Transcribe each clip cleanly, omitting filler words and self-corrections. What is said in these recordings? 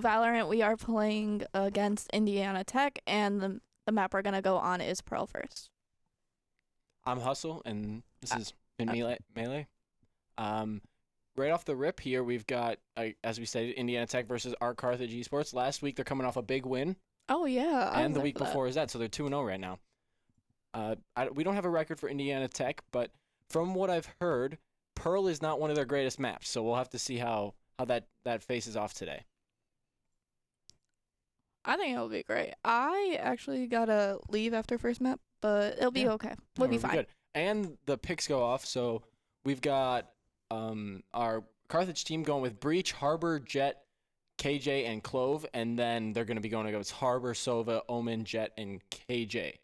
to Valorant. We are playing against Indiana Tech, and the map we're gonna go on is Pearl first. I'm Hustle, and this is Melee. Right off the rip here, we've got, as we said, Indiana Tech versus our Carthage Esports. Last week, they're coming off a big win. Oh, yeah. And the week before is that, so they're 2-0 right now. We don't have a record for Indiana Tech, but from what I've heard, Pearl is not one of their greatest maps, so we'll have to see how that faces off today. I think it'll be great. I actually gotta leave after first map, but it'll be okay. We'll be fine. Good. And the picks go off, so we've got our Carthage team going with Breach, Harbor, Jet, KJ, and Clove, and then they're going to be going against Harbor, Sova, Omen, Jet, and KJ.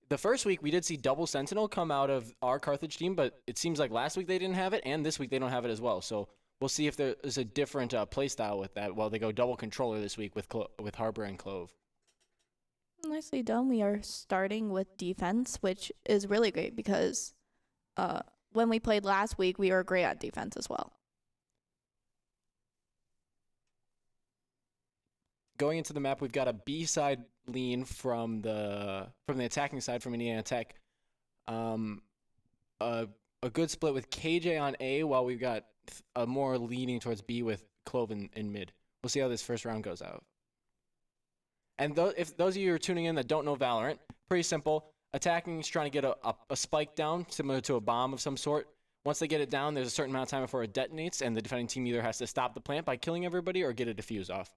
The first week, we did see Double Sentinel come out of our Carthage team, but it seems like last week they didn't have it, and this week they don't have it as well. So we'll see if there is a different playstyle with that. Well, they go Double Controller this week with Harbor and Clove. Nicely done. We are starting with defense, which is really great because when we played last week, we were great at defense as well. Going into the map, we've got a B-side lean from the attacking side from Indiana Tech. A good split with KJ on A, while we've got a more leaning towards B with Clove in mid. We'll see how this first round goes out. And if those of you who are tuning in that don't know Valorant, pretty simple. Attacking is trying to get a spike down, similar to a bomb of some sort. Once they get it down, there's a certain amount of time before it detonates, and the defending team either has to stop the plant by killing everybody or get a defuse off.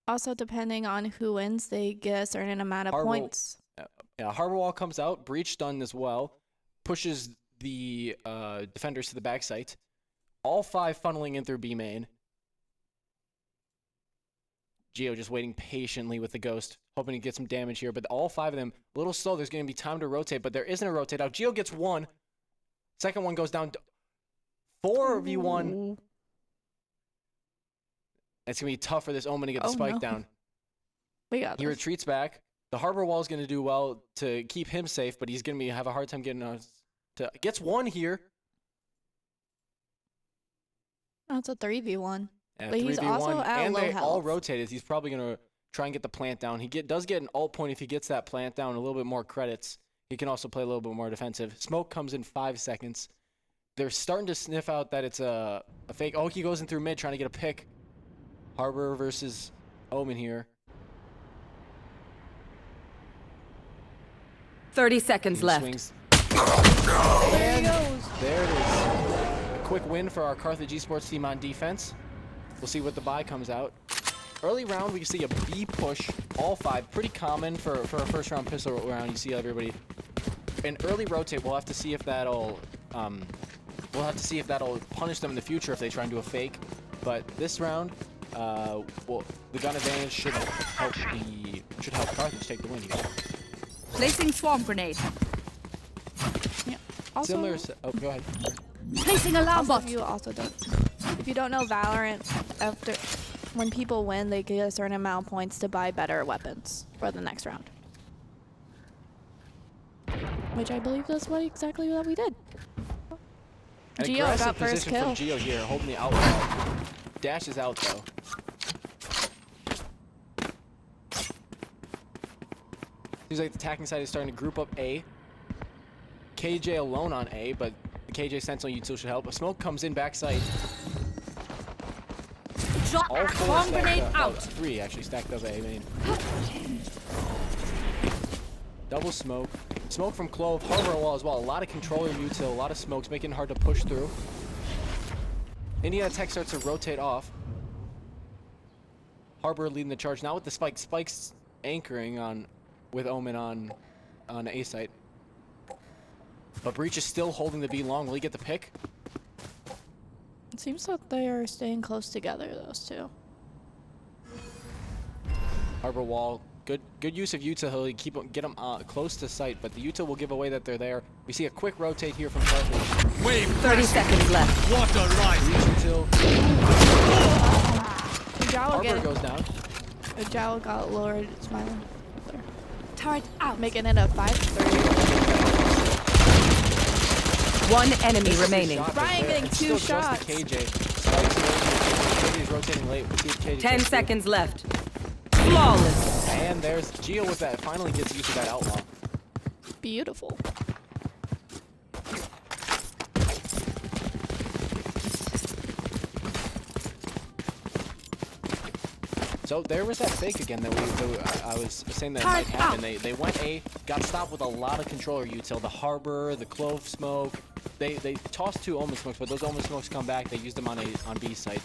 Also, depending on who wins, they get a certain amount of points. Harbor Wall comes out, Breach done as well, pushes the defenders to the back site. All 5 funneling in through B main. Geo just waiting patiently with the Ghost, hoping to get some damage here, but all 5 of them, a little slow. There's going to be time to rotate, but there isn't a rotate out. Geo gets 1. Second one goes down. 4v1. It's going to be tough for this Omen to get the spike down. We got He retreats back. The Harbor Wall is going to do well to keep him safe, but he's going to have a hard time getting gets 1 here. That's a 3v1. Yeah, but he's also at and low they health. all rotated. He's probably going to try and get the plant down. He does get an ult point if he gets that plant down, a little bit more credits. He can also play a little bit more defensive. Smoke comes in 5 seconds. They're starting to sniff out that it's a fake. Oh, he goes in through mid trying to get a pick. Harbor versus Omen here. 30 seconds left. Swings. There he goes. There it is. A quick win for our Carthage Esports team on defense. We'll see what the buy comes out. Early round, we can see a B push, all 5. Pretty common for a first round pistol round. You see everybody. An early rotate. We'll have to see if that'll punish them in the future if they try and do a fake. But this round, the gun advantage should help Carthage take the win here. Placing swarm grenade. Yeah. Also, go ahead. Placing alarm bot. If you don't know Valorant, when people win, they get a certain amount of points to buy better weapons for the next round. Which I believe that's exactly what we did. An Geo got first kill. From Geo here, holding the outlaw. Dash is out though. Seems like the attacking side is starting to group up A. KJ alone on A, but the KJ Sentinel util should help. A smoke comes in backside. All 4 bomb grenade out. 3 actually stacked up A main. Double smoke. Smoke from Clove, Harbor Wall as well. A lot of controller util, a lot of smokes, making it hard to push through. Indiana Tech starts to rotate off. Harbor leading the charge now with the spike. Spike's anchoring with Omen on A site. But Breach is still holding the B long. Will he get the pick? It seems that they are staying close together, those two. Harbor Wall, good use of util. He'll get them close to sight, but the util will give away that they're there. We see a quick rotate here from Carthage. Wave 30 seconds left. What a ride! Util. Harbor goes down. Jowl got lowered, smiling. Turret out. Making it a 5-3. 1 enemy remaining. Ryan getting 2 shots. KJ. KJ's rotating late. We'll see if KJ 10 takes seconds left. Flawless. it. And there's Geo with that. Finally gets used to that outlaw. Beautiful. So there was that fake again that I was saying that might happen. They went A, got stopped with a lot of controller util. The Harbor, the Clove smoke. They tossed 2 Omen smokes, but those Omen smokes come back. They used them on B site.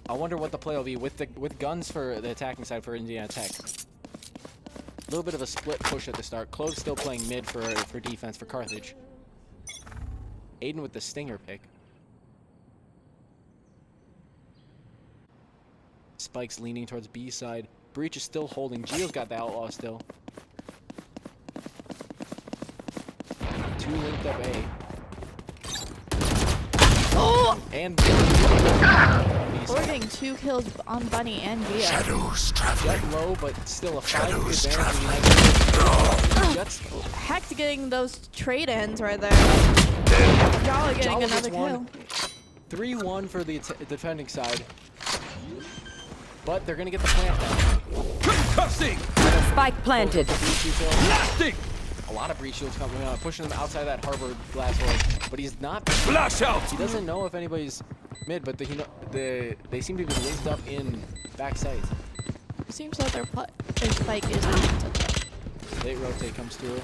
I wonder what the play will be with guns for the attacking side for Indiana Tech. A little bit of a split push at the start. Clove still playing mid for defense for Carthage. Aiden with the stinger pick. Spike's leaning towards B side. Breach is still holding. Geo's got the outlaw still. 2 linked up A. Oh! And We're getting 2 kills on Bunny and Geo. Shadows traveling. Jet low, but still a 5 Shadows advantage. Jet's Heck, getting those trade-ins right there. Jala getting Jala another gets one. kill. 3-1 for the defending side. But they're gonna get the plant down. Concussing. Spike planted. Blasting. A lot of breach shields coming out, pushing them outside that Harbor glass hole. But he's not. Flash out. He doesn't know if anybody's mid, but they seem to be linked up in back sight. Seems like their spike is into Late rotate comes through.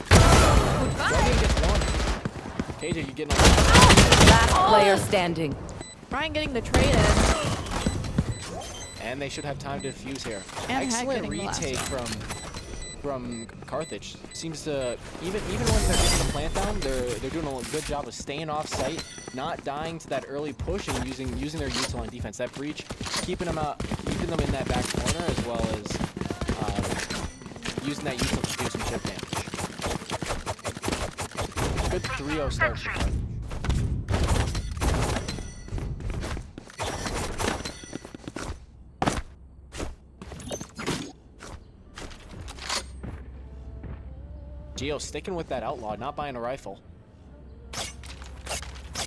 Dragon gets 1. KJ, you getting on? Last player standing. Ryan getting the trade-in. And they should have time to defuse here. And Excellent getting the last retake from Carthage. Seems to even when they're getting the plant down, they're doing a good job of staying off site, not dying to that early push, and using their util on defense. That breach, keeping them in that back corner, as well as using that util to do some chip damage. Good 3-0 start for Carthage. Geo sticking with that outlaw, not buying a rifle.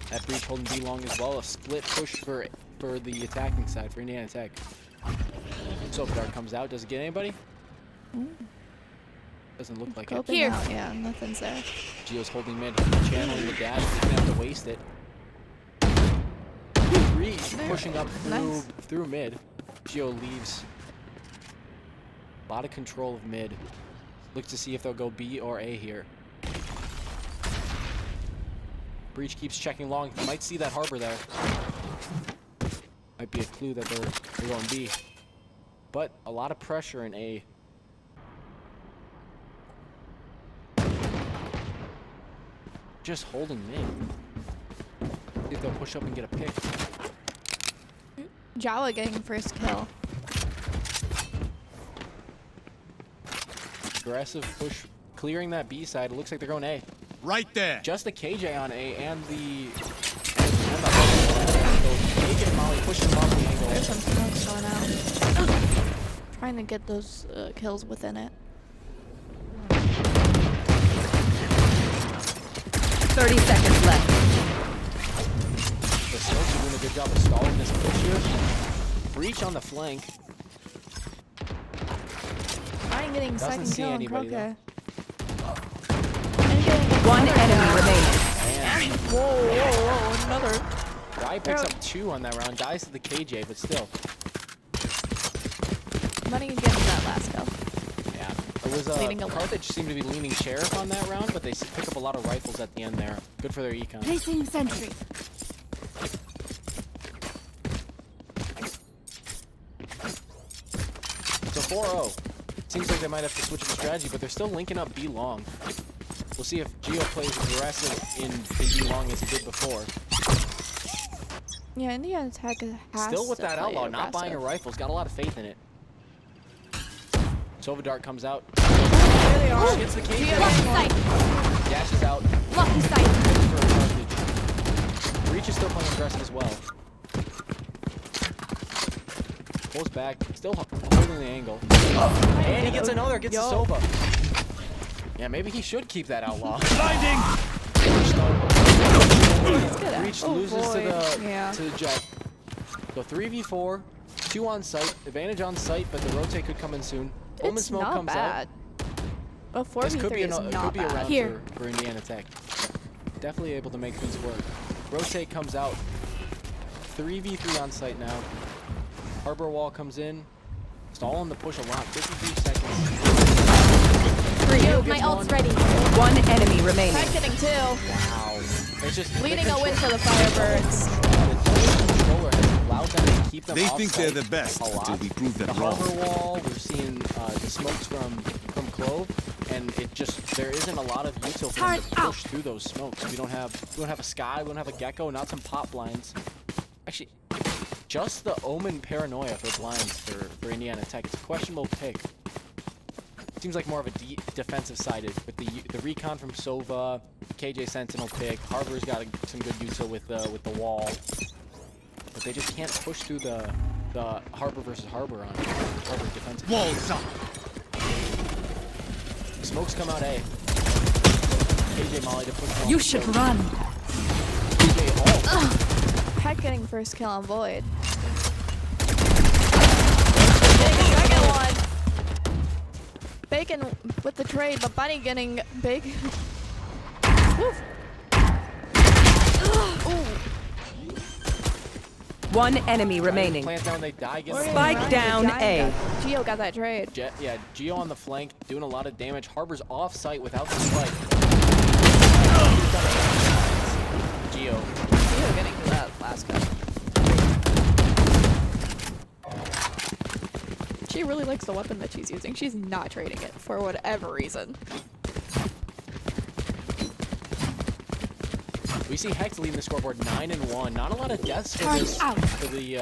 That breach holding B long as well. A split push for the attacking side for Indiana Tech. Soap Dart comes out. Does it get anybody? Doesn't look like it. Here. Yeah, nothing's there. Geo's holding mid, channeling the dash. He's gonna have to waste it. Breach pushing up through mid. Geo leaves. A lot of control of mid. Look to see if they'll go B or A here. Breach keeps checking long. You might see that Harbor there. Might be a clue that they're going B. But a lot of pressure in A. Just holding mid. See if they'll push up and get a pick. Jala getting first kill. Aggressive push, clearing that B side. It looks like they're going A. Right there. Just the KJ on A and the KJ Molly pushing off the angle. There's some smokes going out. Trying to get those kills within it. 30 seconds left. The smokes are doing a good job of stalling this push here. Breach on the flank. Ryan getting Doesn't second see kill on anybody, Croquet. One enemy remaining. And Whoa, another. Guy picks up 2 on that round. Dies to the KJ, but still. Money getting that last kill. Yeah. It was Leading a lot. Carthage seemed to be leaning sheriff on that round, but they pick up a lot of rifles at the end there. Good for their econ. Placing sentry. So 4-0. Seems like they might have to switch the strategy, but they're still linking up B long. We'll see if Geo plays aggressive in B long as he did before. Yeah, Indiana Tech has Still with to that play outlaw, not buying a aggressive. rifle. He's got a lot of faith in it. Sova Dart comes out. There they are. Gets the KJ. Sight. Dashes out. Blocking sight. For Carthage. Breach is still playing aggressive as well. Pulls back, still holding the angle. And he gets another, gets the Sova. Yeah, maybe he should keep that outlaw. Blinding. Breach loses to the Jet. So 3v4, 2 on site, advantage on site, but the rotate could come in soon. Omen It's smoke not comes bad. out. A This could 4v3 be, is it not could be a bad. round Here. for Indiana Tech. Definitely able to make things work. Rotate comes out. 3v3 on site now. Harbor wall comes in. Stalling the push a lot. 53 seconds. Geo My gets ult's one. ready. One enemy remaining. Tech getting 2. Wow. It's just Leading a win for the Firebirds. The controller has allowed them to keep them They off think they're site the best a lot. until we prove them The wrong. harbor wall, we're seeing the smokes from Clove, and it just there isn't a lot of util for them to Turret push through those smokes. We don't have a sky, we don't have a gecko, not some pop blinds. Actually, just the Omen paranoia for blinds for Indiana Tech. It's a questionable pick. Seems like more of a defensive sided with the recon from Sova, KJ Sentinel pick. Harbor's got some good util with the wall, but they just can't push through the Harbor versus Harbor on Harbor defensive. Walls up. Smokes come out A. KJ Molly to push. You should run. KJ ult. Heck getting first kill on Void. Getting second one. Bacon with the trade, but Bunny getting big. Woof. Ooh. One enemy remaining. Plant down, they die. Get Spike down A. Geo got that trade. Yeah, Geo on the flank, doing a lot of damage. Harbor's off site without the spike. Geo. Geo getting to that last guy. She really likes the weapon that she's using. She's not trading it for whatever reason. We see Hex leading the scoreboard 9-1. Not a lot of deaths for the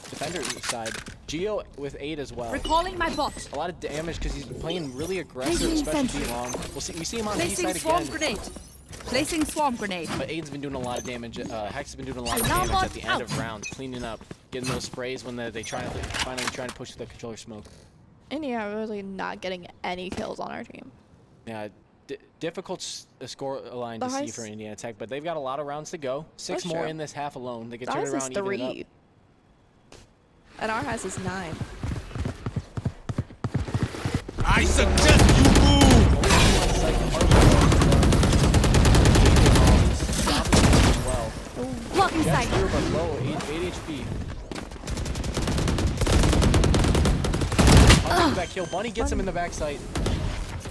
defender side. Geo with 8 as well. Recalling my bot. A lot of damage because he's playing really aggressive, Placing especially sentry. long. We see him on the east Placing side swarm again. grenade. Placing swarm grenade. But Aiden's been doing a lot of damage. Hex has been doing a lot of Alarm damage at the bot end of rounds, cleaning up, getting those sprays when they finally trying to push the controller smoke. And yeah, really not getting any kills on our team. Yeah, difficult score line to The see highest- for Indiana Tech, but they've got a lot of rounds to go. 6 That's more true. in this half alone. They can The turn it highest is around, even it 3. And our highest is 9. I suggest you move. Blocking sight. But low, 8 HP. That kill. Bunny gets him in the backside.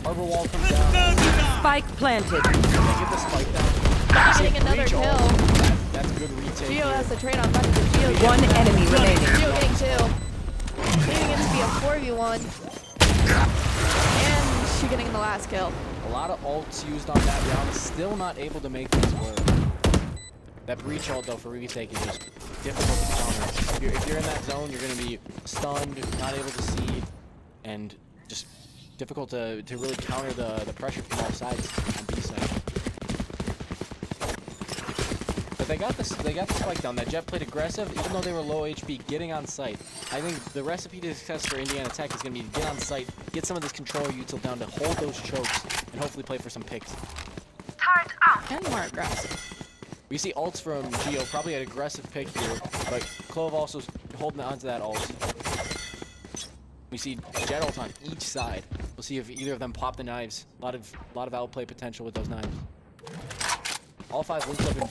Harbor wall comes down. Spike planted. They get the spike down. Bunny getting another Breach kill. ult. That's good retake. Geo here. has the trade on Bunny, but Geo getting One that. enemy remaining. Geo getting 2. Leaving it to be a 4v1. And she getting the last kill. A lot of ults used on that round. Still not able to make things work. That breach ult though for retake is just difficult to counter. If you're in that zone, you're going to be stunned, not able to see, and just difficult to really counter the pressure from all sides on B side. But they got the spike down. That Jet played aggressive, even though they were low HP, getting on site. I think the recipe to success for Indiana Tech is going to be to get on site, get some of this controller util down to hold those chokes, and hopefully play for some picks. And more aggressive. We see ults from Geo, probably an aggressive pick here, but Clove also holding on to that ult. We see Jet ult on each side. We'll see if either of them pop the knives. A lot of outplay potential with those knives. All 5 links up in B.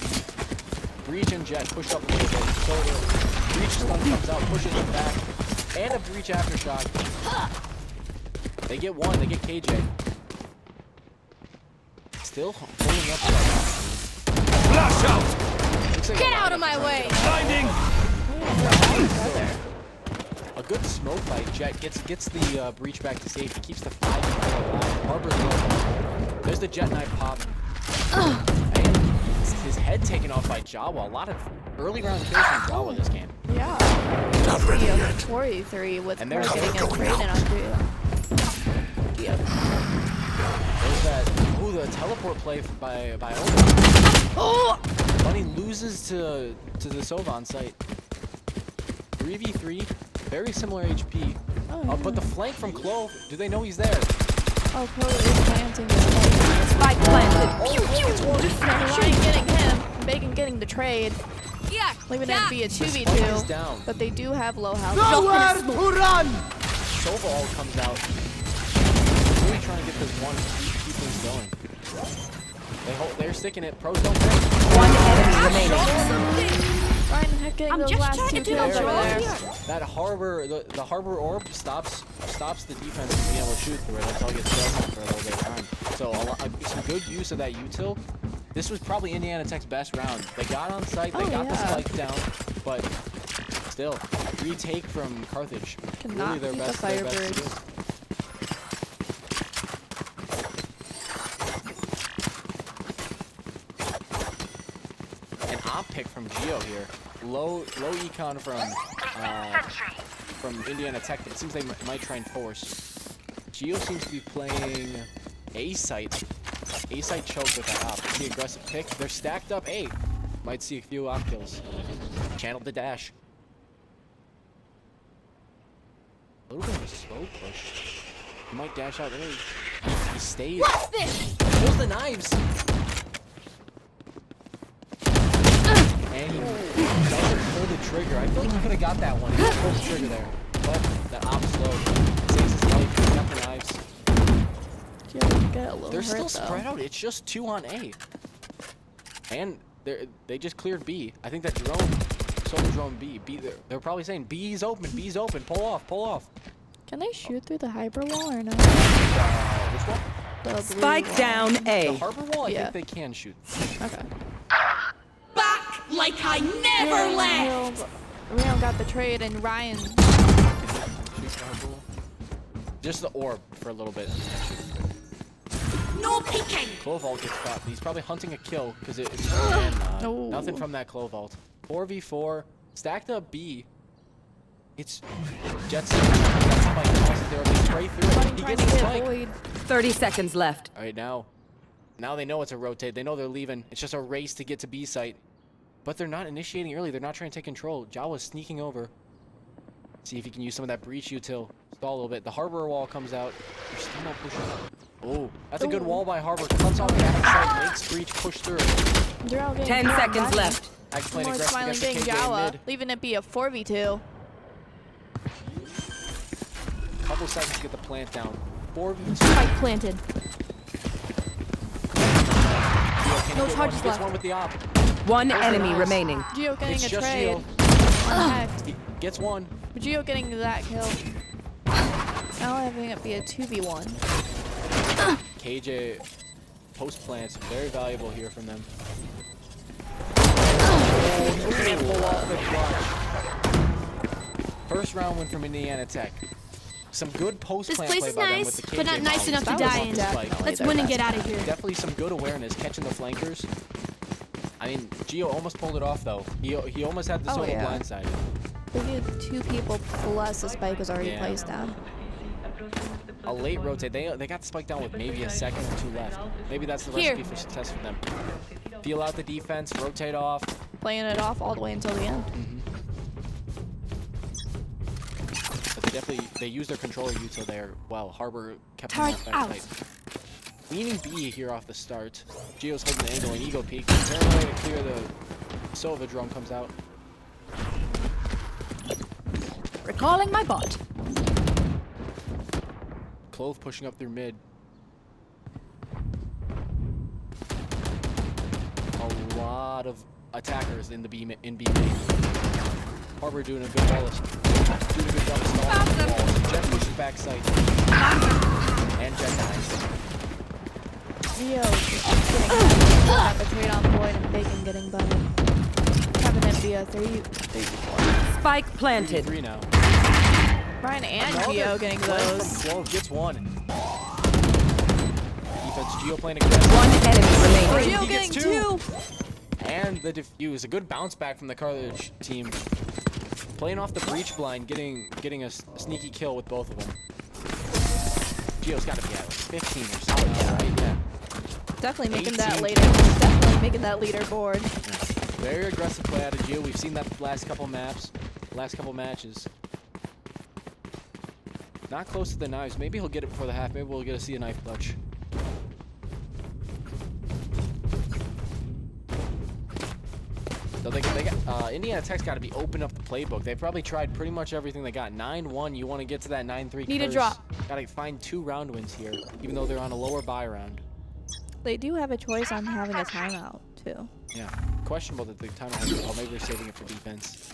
Breach and Jet push up a little bit. So the Breach stun comes out, pushes them back, and a Breach aftershock. They get 1, they get KJ. Still holding up there. Flash out. Get out of my way! Blinding. A good smoke by Jet gets the breach back to safety, keeps the 5 alive. Harbor's low. There's the Jet knife pop. And his head taken off by Jawa. A lot of early round kills from Jawa this game. Yeah. Not ready yet. 43 with her And there's getting a trade in on Geo. Yep. There's that. Ooh, the teleport play by Omen. Oh! Bunny loses to the Sova on site. 3v3, very similar HP. But the flank from Clove, do they know he's there? Oh, Chloe is planting the spike. Spike planted. Pew, pew, pew. Ryan getting him. Bacon getting the trade. leaving it to be a Spike is 2v2. down. But they do have low health. Nowhere to run! Sova all comes out. Really trying to get this one, keep things going. They're sticking it. Pros don't break. One enemy remaining. Ryan Heck getting those last 2 kills over there. That harbor, the harbor orb stops the defense from being able to shoot through it until it gets done for a little bit of time. So some good use of that util. This was probably Indiana Tech's best round. They got on site, they got the spike down, but still, retake from Carthage. Cannot really their beat best, the their best Firebirds. skill. An op pick from Geo here. Low econ from Indiana Tech, but it seems they might try and force. Geo seems to be playing A site. A site choke with that op. The aggressive pick. They're stacked up A. Might see a few op kills. Channeled the dash. A little bit of a slow push. He might dash out early. He stays. Kills the knives. And he doesn't pull the trigger. I feel like he could have got that one. He pulled the trigger there. But that op slow. Saves his life. He got the knives. Get a little They're still hurt, though. spread out. It's just 2 on A. And they just cleared B. I think that drone, solo drone B. They're probably saying B's open, B's open. Pull off, pull off. Can they shoot through the hyper wall or no? Which one? The blue Spike wall. down The A. harbor wall. I Yeah. think they can shoot. Okay. Back like I never left. Rio got the trade and Ryan. Shoot the harbor wall. Just the orb for a little bit. No peeking. Clovalt gets caught. He's probably hunting a kill because it's No. nothing from that Clovalt. 4v4 stacked up B. It's Jets. That spike tosses there. They spray through it. He Trying gets to the get spike. Void. 30 seconds left. All right, now they know it's a rotate. They know they're leaving. It's just a race to get to B site. But they're not initiating early. They're not trying to take control. Jawa's sneaking over. See if he can use some of that breach util. Stall a little bit. The harbor wall comes out. They're still not pushing. Oh, that's a good wall by harbor. Cuts off the outside. Makes breach push through. They're all getting 10 caught seconds Ryan. left. Axe playing More aggressive smiling against the getting KJ Jawa, mid. leaving it be a 4v2. Couple seconds to get the plant down. 4v2. Spike planted. No charges Gets left. one with the op. One enemy nice. remaining. Geo getting It's a just trade. Geo. Unhacked. He gets one. Geo getting that kill. Now having it be a 2v1. KJ post plants. Very valuable here from them. Can't pull off the clutch. First round win from Indiana Tech. Some good post This plant place play is by them nice, with the KJ but not nice mollies. enough to That die was in. the spike. Let's their win and best get out of here. Definitely some good awareness catching the flankers. I mean, Geo almost pulled it off though. He almost had the Oh, solo yeah. blindside. They need 2 people plus the spike was already Yeah. placed down. A late rotate. They got the spike down with maybe a second or 2 left. Maybe that's the Here. recipe for success for them. Feel out the defense, rotate off. Playing it off all the way until the end. But they used their controller util there while Harbor kept them Turret back out. tight. Leaning B here off the start. Geo's holding the angle and Eagle peek. Turn away to clear the Sova drone comes out. Recalling my bot. Clove pushing up through mid. A lot of attackers in the B main. Harbor doing a good job of stalling the walls. Jet pushes back sight. And Jet dies. Geo getting got the trade on Void and Bacon getting butted. Having it be a 3v4. Spike planted. 3 now. Ryan and Another Geo getting play from those. Clove gets one. Defense Geo playing aggressive. One enemy remaining. Geo He gets getting 2. And the defuse. A good bounce back from the Carthage team. Playing off the breach blind, getting a sneaky kill with both of them. Geo's got to be at like 15 or something, right? Yeah. Definitely making 18. that later. Definitely making that leaderboard. Very aggressive play out of Geo. We've seen that the last couple maps, last couple matches. Not close to the knives. Maybe he'll get it before the half. Maybe we'll get to see a knife clutch. So they got Indiana Tech's got to be open up the playbook. They've probably tried pretty much everything they got. 9-1, you want to get to that 9-3 Need a curse. drop. Got to find 2 round wins here, even though they're on a lower buy round. They do have a choice on having a timeout, too. Yeah, questionable that the timeout has it. Oh, maybe they're saving it for defense.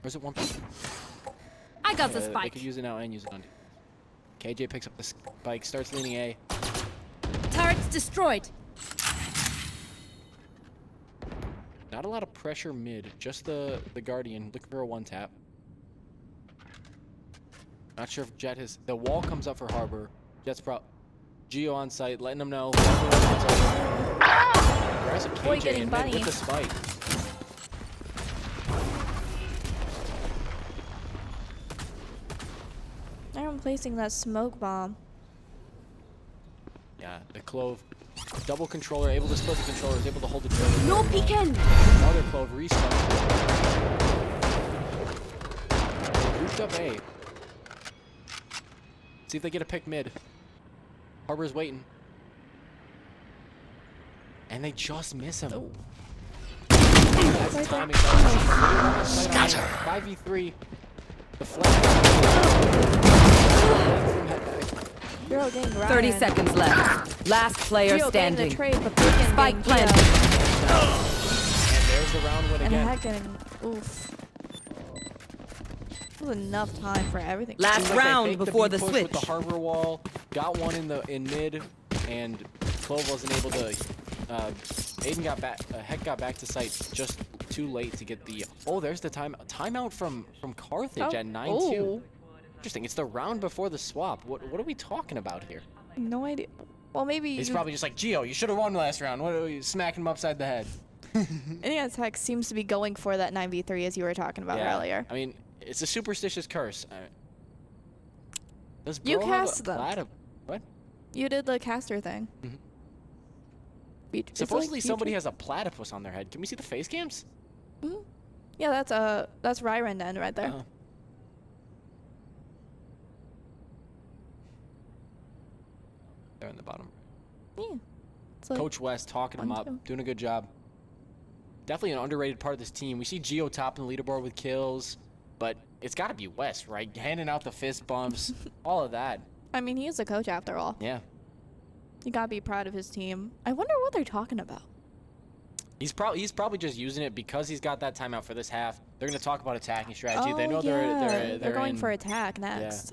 Or is it 1 person? I got the They spike. could use it now and use it on. KJ picks up the spike, starts leaning A. Turrets destroyed. Not a lot of pressure mid, just the Guardian looking for a 1-tap. Not sure if Jet has. The wall comes up for Harbor. Jet's Geo on site, letting them know. Aggressive Boy, KJ getting in mid bunny. with the spike. I'm placing that smoke bomb. Yeah, the Clove. Double controller, able to split the controllers, able to hold the controller. No peeking. Another Clove restart. Grouped up A. See if they get a pick mid. Harbor's waiting. And they just miss him. Oh. That's Right timing. there. Scatter. 5v3. The flash. You're all getting 30 seconds left. Last player Geo getting the standing. trade, but freaking Spike getting planted. And there's the round win And again. Heck getting, oof. That was enough time for everything. Last Seems like they round faked before B the push switch. With the Harbor wall, got one in mid, and Clove wasn't able to. Aiden got back. Heck got back to site just too late to get the. Oh, there's the timeout from Carthage at 9-2. Oh, Interesting. It's the round before the swap. What are we talking about here? no idea. Well, maybe He's probably just like, Geo, you should have won last round. What are you smacking him upside the head? Indiana Tech seems to be going for that 9v3 as you were talking about earlier. I mean, it's a superstitious curse. Does You Bro have cast a them. What? You did the caster thing. Mhm. It's Supposedly like somebody future- has a platypus on their head. Can we see the face cams? Mhm. Yeah, that's Ryrenden right there. Uh-huh. They're in the bottom. Yeah. It's like, Coach West talking him 1-2. up, doing a good job. Definitely an underrated part of this team. We see Geo topping the leaderboard with kills, but it's got to be West, right? Handing out the fist bumps, all of that. I mean, he is a coach after all. Yeah. You gotta be proud of his team. I wonder what they're talking about. He's probably just using it because he's got that timeout for this half. They're going to talk about attacking strategy. Oh, They know yeah. they're going in, for attack next.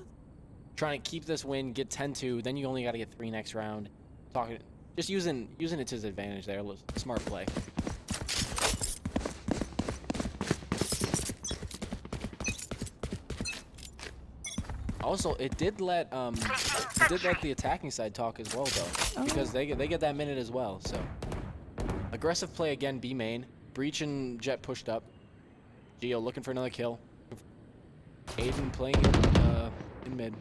trying to keep this win, get 10-2. Then you only got to get 3 next round. Just using it to his advantage there. Smart play. Also, it did let the attacking side talk as well though, because they get that minute as well. So aggressive play again. B main. Breach and Jet pushed up. Geo looking for another kill. Aiden playing in mid.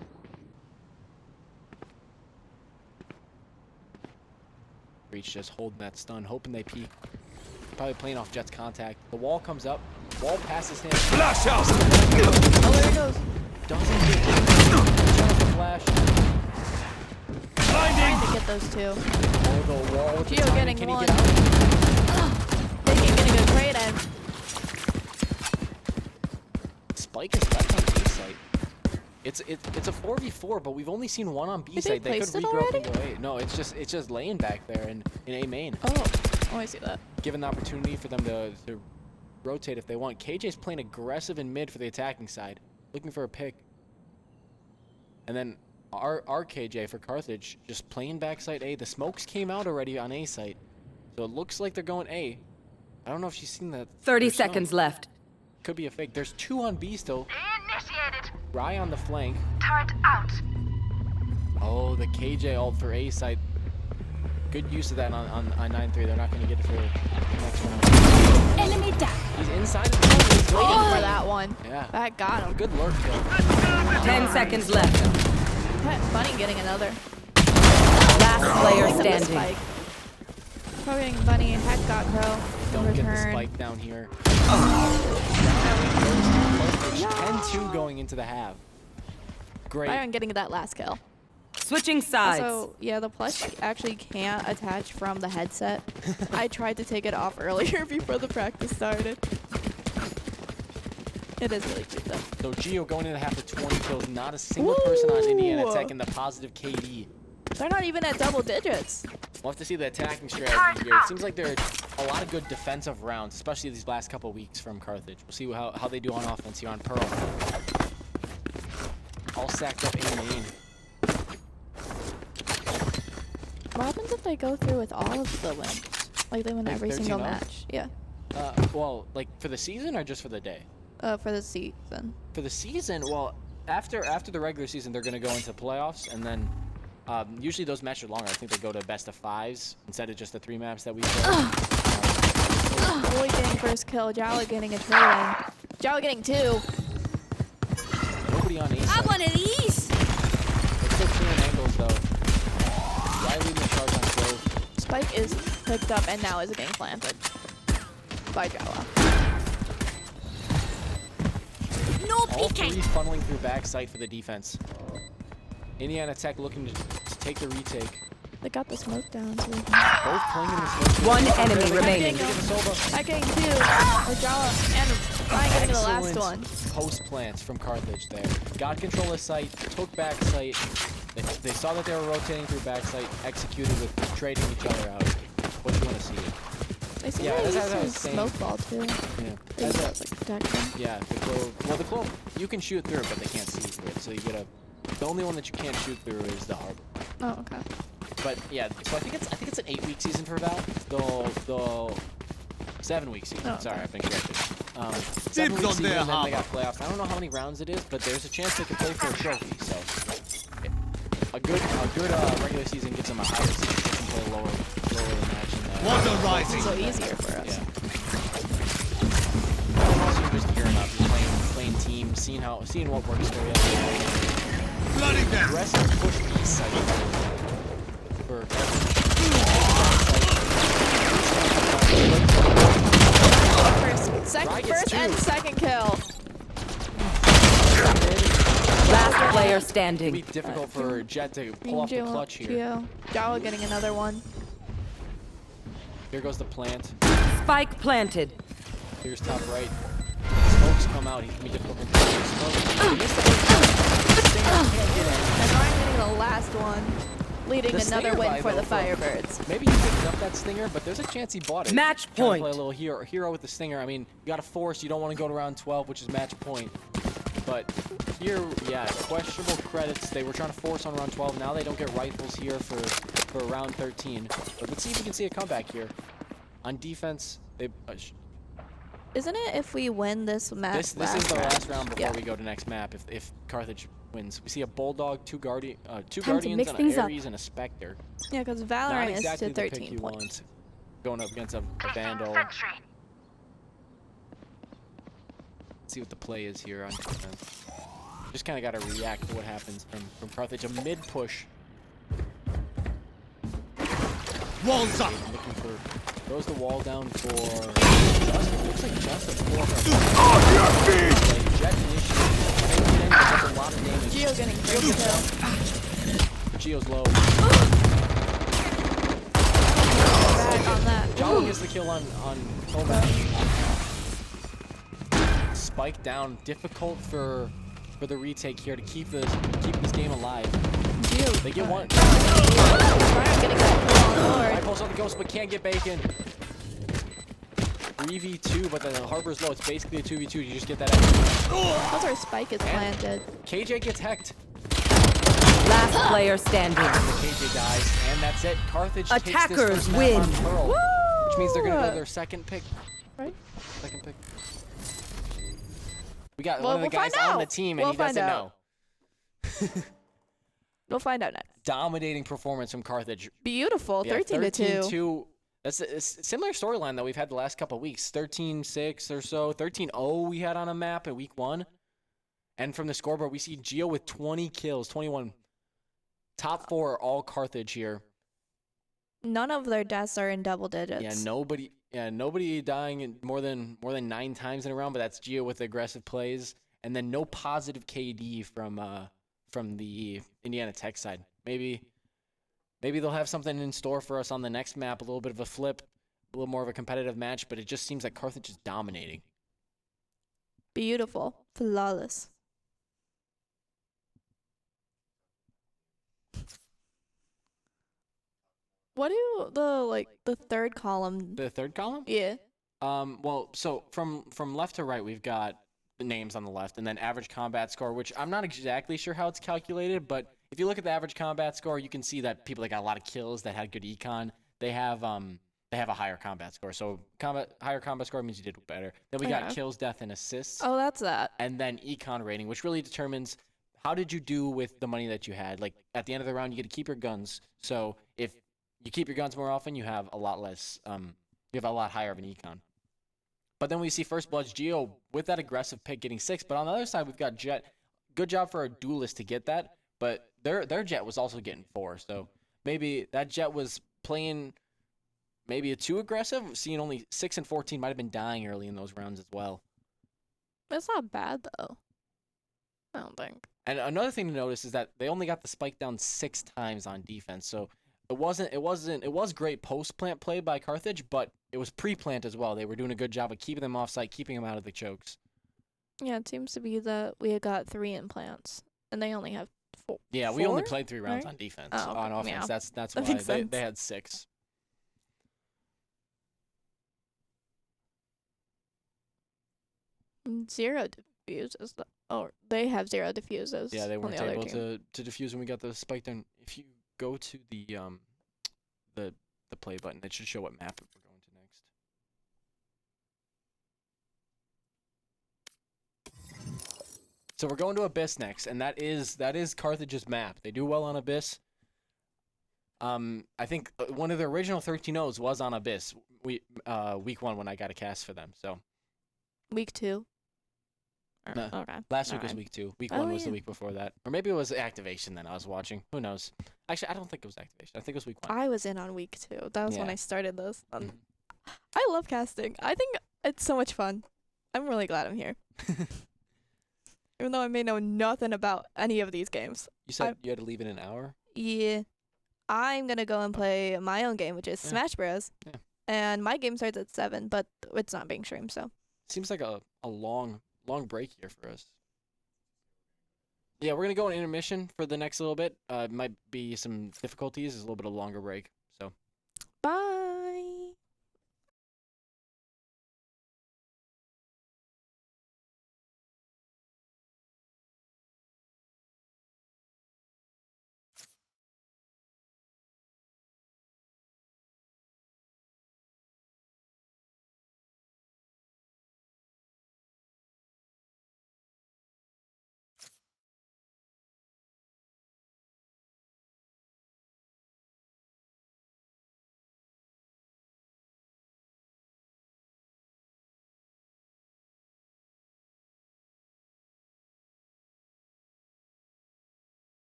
Breach just holding that stun, hoping they peek. Probably playing off Jet's contact. The wall comes up. Wall passes him. Flash out! Oh, there it goes. Doesn't get Jet's the flash. Trying to get those two. Oh, the wall with the Geo timing. getting Can one. he get out? Thinking getting a trade and Spike is left on B site. It's a 4v4, but we've only seen one on B Did they site. They could place it regroup and already? go A. No, it's just laying back there in A main. oh, I see that. Given the opportunity for them to rotate if they want. KJ's playing aggressive in mid for the attacking side, looking for a pick. And then our KJ for Carthage just playing backside A. The smokes came out already on A site, so it looks like they're going A. I don't know if she's seen that. 30 their stone. seconds left. Could be a fake. There's 2 on B still. Initiated. Rye on the flank. Turret out. Oh, the KJ ult for A side. Good use of that on 9-3. They're not going to get it for the next round. Enemy down. He's inside of the tunnel. He's Waiting waiting for that one. Yeah. That got A him. good lurk kill. 10 seconds left. Bunny getting another. Last player Picking up the standing. spike. Pro getting Bunny. Heck got Pro. Don't In get the return. spike down here. 10-2 going into the half. Great. Byron getting that last kill. Switching sides. So yeah, the plush actually can't attach from the headset. I tried to take it off earlier before the practice started. It is really cute though. So Geo going into half with 20 kills. Not a single person on Indiana Ooh. Tech in the positive KD. They're not even at double digits. We'll have to see the attacking strategy here. It seems like there are a lot of good defensive rounds, especially these last couple weeks from Carthage. We'll see how they do on offense here on Pearl. All stacked up in main. What happens if they go through with all of the wins? Like they win Like every single 13-0? match. Yeah. Well, like for the season or just for the day? For the season. For the season, well, after the regular season, they're going to go into playoffs, and then usually those matches are longer. I think they go to best of 5s instead of just the 3 maps that we play. Boy getting first kill. Jala getting a trailing. Jala getting 2. Nobody on A side. I want of these. They're still clearing angles, though. Why leading the charge on Clove? Spike is picked up and now is being planted by Jala. No All peeking. 3 funneling through backside for the defense. Indiana Tech looking to take the retake. They got the smoke down. So Both playing in the smoke. One They're enemy getting- remaining. they're getting Sova. I'm getting 2 with Jala and Ryan getting the last one. Post plants from Carthage there. Got control of site, took back site. They saw that they were rotating through back site, executed with trading each other out. What do you want to see? They seem Yeah, to that's use how I was some saying. smoke ball too. Yeah. They use that, like protection. Yeah, the clove. Well, the clove, you can shoot through it, but they can't see through it. So you get the only one that you can't shoot through is the harbor. Oh, okay. But yeah, so I think it's an 8-week season for Val. The 7-week season. Oh, Sorry, okay. I've been corrected. 7-week Dibs on season, their and then they harbor. got playoffs. I don't know how many rounds it is, but there's a chance they can play for a trophy. So a good regular season gives them a higher season. They can play lower match. Water rising. So easier for us. Yeah. And also you're just gearing up, you're playing team, seeing what works for you. Flooding them. Aggressive push B side. For Ryan gets First and 2. second kill. Last player It'll standing. be difficult for Jet to pull off the clutch here. Jala getting another one. Here goes the plant. Spike planted. Here's top right. Smokes come out. He's gonna be difficult for Smoke. He missed the first shot. Stinger can't get in. And Ryan getting the last one, leading The another Stinger win by for the though, bro. Firebirds. Maybe he picked up that stinger, but there's a chance he bought it. Match Trying to point. play a little hero with the stinger. I mean, you got to force. You don't want to go to round 12, which is match point. But here, yeah, questionable credits. They were trying to force on round 12. Now they don't get rifles here for round 13. But let's see if we can see a comeback here. On defense, they. Isn't it if we win this match? This is the last round before Yeah. we go to next map. If Carthage wins, we see a Bulldog, two Time to Guardians, mix and things an up. Ares and a Spectre. Yeah, because Not Valorant exactly is the to pick 13 you points. want. Going up against a Placing Vandal. sentry. See what the play is here on defense. Just kind of got to react to what happens from Carthage. A mid push. Walls up. Looking for. Throws the wall down for. Just, it looks like just a 4. Jet initiative. Does a lot of damage. Geo getting first kill. Geo's low. Back on that. Jalo gets the kill on Coleman. Spike down. Difficult for the retake here to keep this game alive. Geo. They get one. Ryan getting that kill on I board. pulls on the ghost, but can't get bacon. 3v2, but the harbor's low. It's basically a 2v2. You just get that extra. That's where Spike is planted. KJ gets hecked. Last player standing. The KJ dies, and that's it. Carthage takes Attackers this first map win. on Pearl, which means they're gonna go Woo! their second pick. Right? Second pick. We got Well, one of the we'll guys find on the out. team, and We'll he doesn't find know. We'll find out next. Dominating performance from Carthage. Beautiful. Yeah, 13-2. 13-2. That's a similar storyline that we've had the last couple of weeks. 13-6 or so. 13-0 we had on a map at week 1. And from the scoreboard, we see Geo with 20 kills, 21. Top 4 are all Carthage here. None of their deaths are in double digits. Yeah, nobody dying more than 9 times in a round, but that's Geo with aggressive plays. And then no positive KD from from the Indiana Tech side. Maybe they'll have something in store for us on the next map, a little bit of a flip, a little more of a competitive match, but it just seems like Carthage is dominating. Beautiful. Flawless. What do the third column? The third column? Yeah. Well, so from left to right, we've got the names on the left, and then average combat score, which I'm not exactly sure how it's calculated, but if you look at the average combat score, you can see that people that got a lot of kills, that had good econ, they have a higher combat score. So higher combat score means you did better. Then we got Okay. kills, death, and assists, Oh, that's that. and then econ rating, which really determines how did you do with the money that you had. Like at the end of the round, you get to keep your guns. So if you keep your guns more often, you have a lot less. You have a lot higher of an econ. But then we see First Blood's Geo with that aggressive pick getting 6. But on the other side, we've got Jet. Good job for a duelist to get that. But their Jet was also getting 4. So maybe that Jet was playing maybe a too aggressive. Seeing only 6 and 14 might have been dying early in those rounds as well. That's not bad though. I don't think. And another thing to notice is that they only got the spike down 6 times on defense. So it was great post-plant play by Carthage, but it was pre-plant as well. They were doing a good job of keeping them off-site, keeping them out of the chokes. Yeah, it seems to be that we had got 3 implants, and they only have 4. Yeah, we only 4? played 3 rounds Right? on defense. Oh, On offense, yeah. that's That why makes sense. they had 6. 0 diffuses. Oh, they have 0 diffuses. Yeah, they on weren't the other able team. to defuse when we got the spike down. If you go to the play button, it should show what map we're going to next. So we're going to Abyss next, and that is Carthage's map. They do well on Abyss. I think one of the original 13-0s was on Abyss. Week 1 when I got a cast for them. So Week 2. No, Okay. last week was Alright. week 2. Week Oh, 1 was the yeah. week before that, or maybe it was activation. Then I was watching. Who knows? Actually, I don't think it was activation. I think it was week 1. I was in on week 2. That was when Yeah. I started this. Mhm. I love casting. I think it's so much fun. I'm really glad I'm here. Even though I may know nothing about any of these games. You said you had to leave in an hour. Yeah. I'm going to go and play my own game, which is Yeah. Smash Bros. Yeah. And my game starts at 7, but it's not being streamed, so. Seems like a long break here for us. Yeah, we're gonna go on intermission for the next little bit. Might be some difficulties. It's a little bit of a longer break. So. Bye.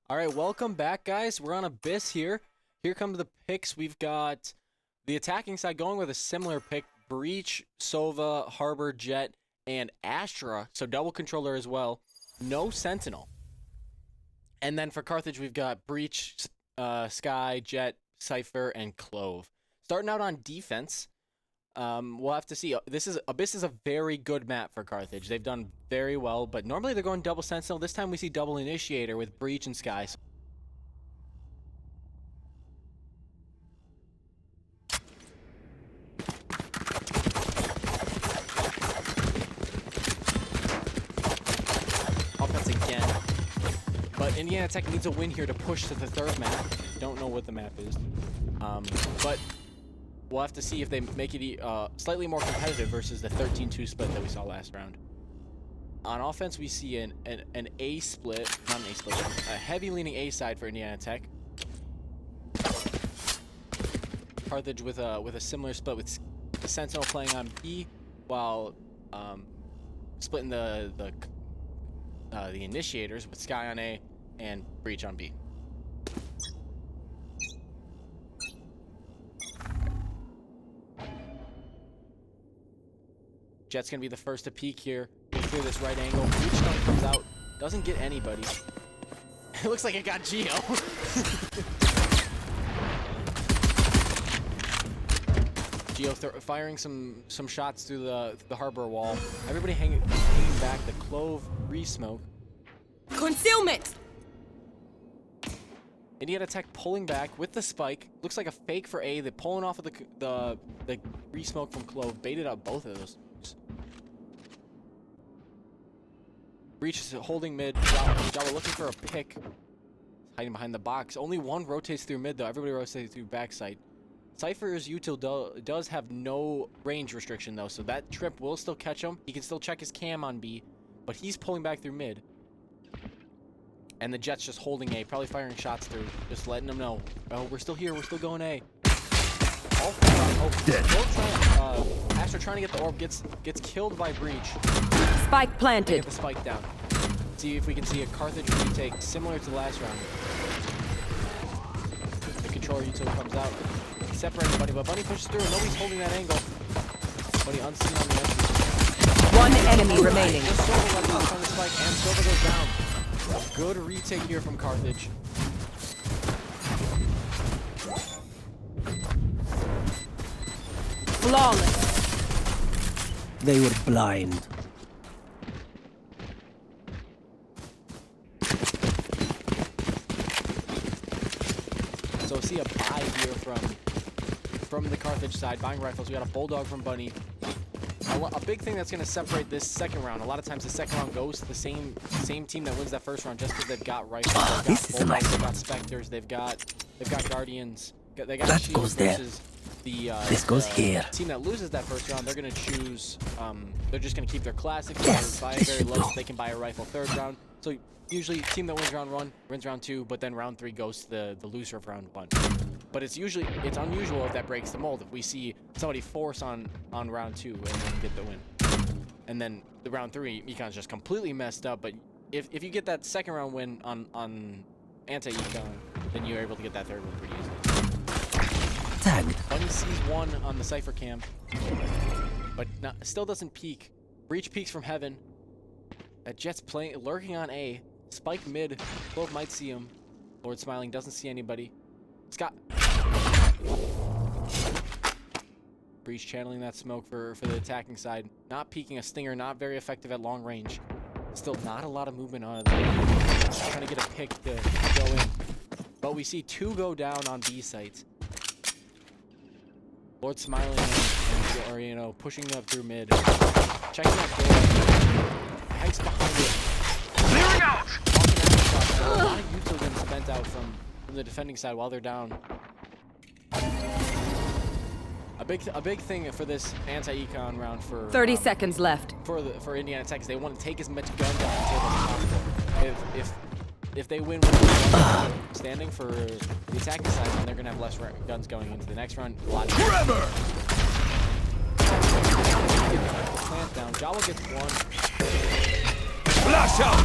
All right, welcome back, guys. We're on Abyss here. Here come the picks. We've got the attacking side going with a similar pick: Breach, Sova, Harbor, Jet, and Astra. So double controller as well. No Sentinel. And then for Carthage, we've got Breach, Sky, Jet, Cypher, and Clove. Starting out on defense, we'll have to see. Abyss is a very good map for Carthage. They've done very well, but normally they're going double Sentinel. This time we see double Initiator with Breach and Sky. Offense again. But Indiana Tech needs a win here to push to the third map. Don't know what the map is. But we'll have to see if they make it slightly more competitive versus the 13-2 split that we saw last round. On offense, we see an A split, not an A split, a heavy leaning A side for Indiana Tech. Carthage with a similar split with the Sentinel playing on B, while splitting the Initiators with Sky on A and Breach on B. Jet's gonna be the first to peek here. Through this right angle. Breach stun comes out. Doesn't get anybody. It looks like it got Geo. Geo firing some shots through the harbor wall. Everybody hanging back. The Clove re-smoke. Concealment! Indiana Tech pulling back with the spike. Looks like a fake for A. They're pulling off of the re-smoke from Clove. Baited out both of those. Breach is holding mid. Java looking for a pick. Hiding behind the box. Only one rotates through mid though. Everybody rotates through backside. Cypher's util does have no range restriction though, so that trip will still catch him. He can still check his cam on B, but he's pulling back through mid. And the Jet's just holding A, probably firing shots through, just letting them know. Oh, we're still here. We're still going A. Astra trying to get the orb gets killed by Breach. Spike They planted. get the spike down. See if we can see a Carthage retake similar to last round. The controller util comes out, separating Bunny, but Bunny pushes through and nobody's holding that angle. Bunny unseen on the edge. One enemy remaining. Just Silva lets off on the spike and Silva goes down. Good retake here from Carthage. Flawless. They were blind. So see a buy here from the Carthage side, buying rifles. We got a Bulldog from Bunny. A big thing that's going to separate this second round. A lot of times the second round goes to the same team that wins that first round just because they've got rifles, they've got Bulldogs, they've got Spectres, they've got Guardians, they got That Shields goes there. versus the This goes here. team that loses that first round. They're going to choose. They're just going to keep their classics. Yes, Buy it this very should low go. so they can buy a rifle third round. So usually team that wins round 1 wins round 2, but then round 3 goes to the loser of round 1. But it's unusual if that breaks the mold. If we see somebody force on round 2 and then get the win. And then the round 3, Econ's just completely messed up. But if you get that second round win on anti-Econ, then you're able to get that third one pretty easily. Tagged. Bunny sees one on the Cypher cam, but still doesn't peek. Breach peeks from heaven. That Jet's lurking on A. Spike mid. Clove might see him. Lord Smiling doesn't see anybody. Scott. Breach channeling that smoke for the attacking side. Not peeking a stinger, not very effective at long range. Still not a lot of movement on it. Trying to get a pick to go in. But we see 2 go down on B sites. Lord Smiling or pushing up through mid. Checking that door. Hex behind it. Clearing out! A lot of util getting spent out from the defending side while they're down. A big thing for this anti-econ round for 30 seconds left. for Indiana Tech is they want to take as much gun down the table as possible. If they win with standing for the attacking side, then they're gonna have less guns going into the next round. A lot of Trevor! plant down. Jawa gets one. Flash out!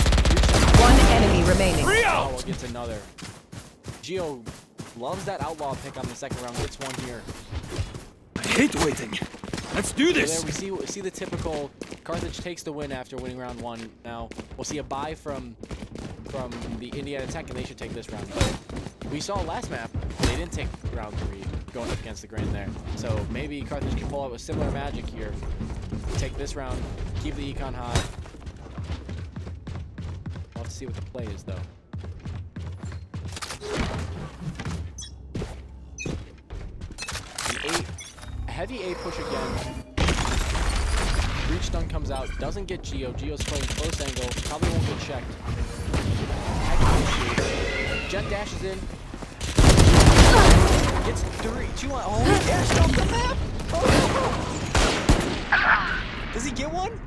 One enemy remaining. Jawa gets another. Geo loves that outlaw pick on the second round. Gets one here. I hate waiting. Let's do So this! there we see the typical Carthage takes the win after winning round 1. Now we'll see a buy from the Indiana Tech, and they should take this round. But we saw last map they they didn't take round 3 going up against the Grand there. So maybe Carthage can pull out a similar magic here. Take this round, keep the econ high. We'll have to see what the play is though. A heavy A push again. Breach stun comes out, doesn't get Geo. Geo's playing close angle, probably won't get checked. Jet dashes in. Gets 2 on. Oh, he dashed off the map! Oh no! Does he get one?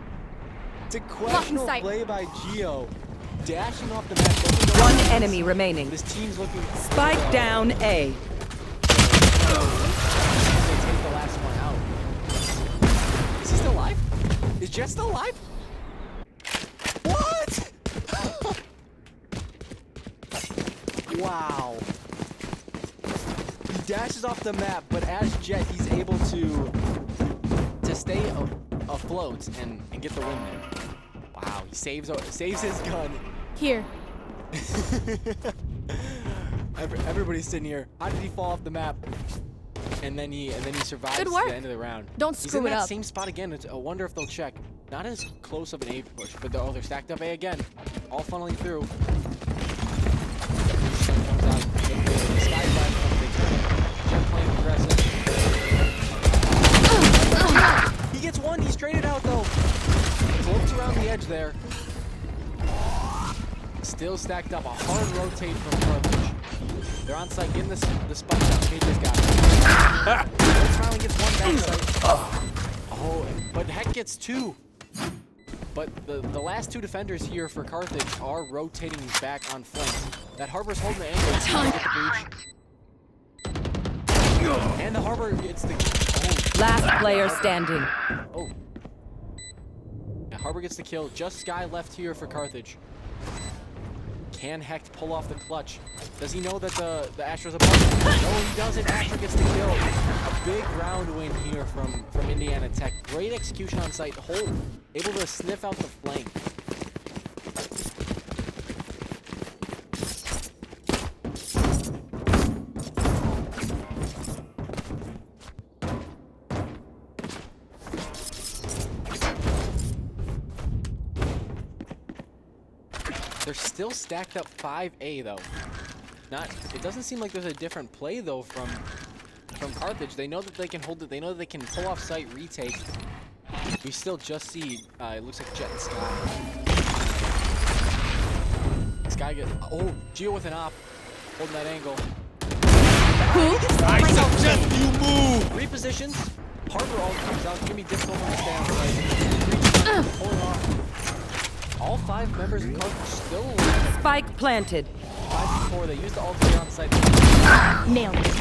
It's a questionable play by Geo. Dashing off the map. One enemy remaining. This team's looking. Spike down A. They take the last one out. Is he still alive? Is Jet still alive? What? Wow. He dashes off the map, but as Jet, he's able to stay afloat and get the win there. Wow, he saves his gun. Here. Everybody's sitting here. How did he fall off the map? And then he survives Good work. to the end of the round. Don't He's screw in it that up. same spot again. I wonder if they'll check. Not as close of an A push, but they're stacked up A again. All funneling through. Sun comes out. The sky flash comes. They turn it. Jet playing aggressive. He gets one. He's traded out though. Floats around the edge there. Still stacked up. A hard rotate from Carthage. They're on site, getting the spike down. KJ's got it. Smiling gets one back site. Oh, but Heck gets 2. But the last 2 defenders here for Carthage are rotating back on flank. That Harbor's holding the angle. Get the breach. And the Harbor gets the. Oh. Last player standing. Oh. Yeah, Harbor gets the kill. Just Sky left here for Carthage. Can Hecht pull off the clutch? Does he know that the Astra's above him? No, he doesn't. Astra gets the kill. A big round win here from Indiana Tech. Great execution on site. Able to sniff out the flank. They're still stacked up 5A though. It doesn't seem like there's a different play though from Carthage. They know that they can hold it. They know that they can pull off site, retake. We still just see it looks like Jet and Sky. Sky gets Geo with an op, holding that angle. I suggest you move! Repositions. Harbor all comes out. It's gonna be difficult to stay on site. Pulling off. All 5 members of Carthage still alive. Spike planted. 5v4. They used the ult here on site. Nailed it.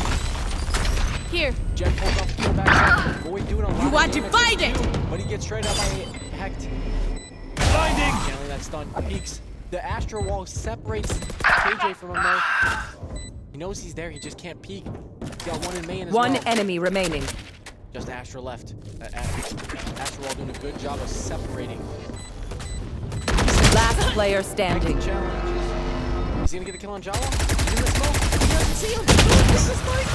Here. Jet pulls off the kill back. Boy doing a lot. You want to find it? But he gets straight up by Hecht. Blinding! Canceling that stun. Peeks. The Astro wall separates KJ from him though. He knows he's there. He just can't peek. He's got one in main as One well. enemy remaining. Just Astro left. Astro wall doing a good job of separating. Last player standing. Challenges. Is he gonna get the kill on Jawa? He's in the smoke. He doesn't see him. This is like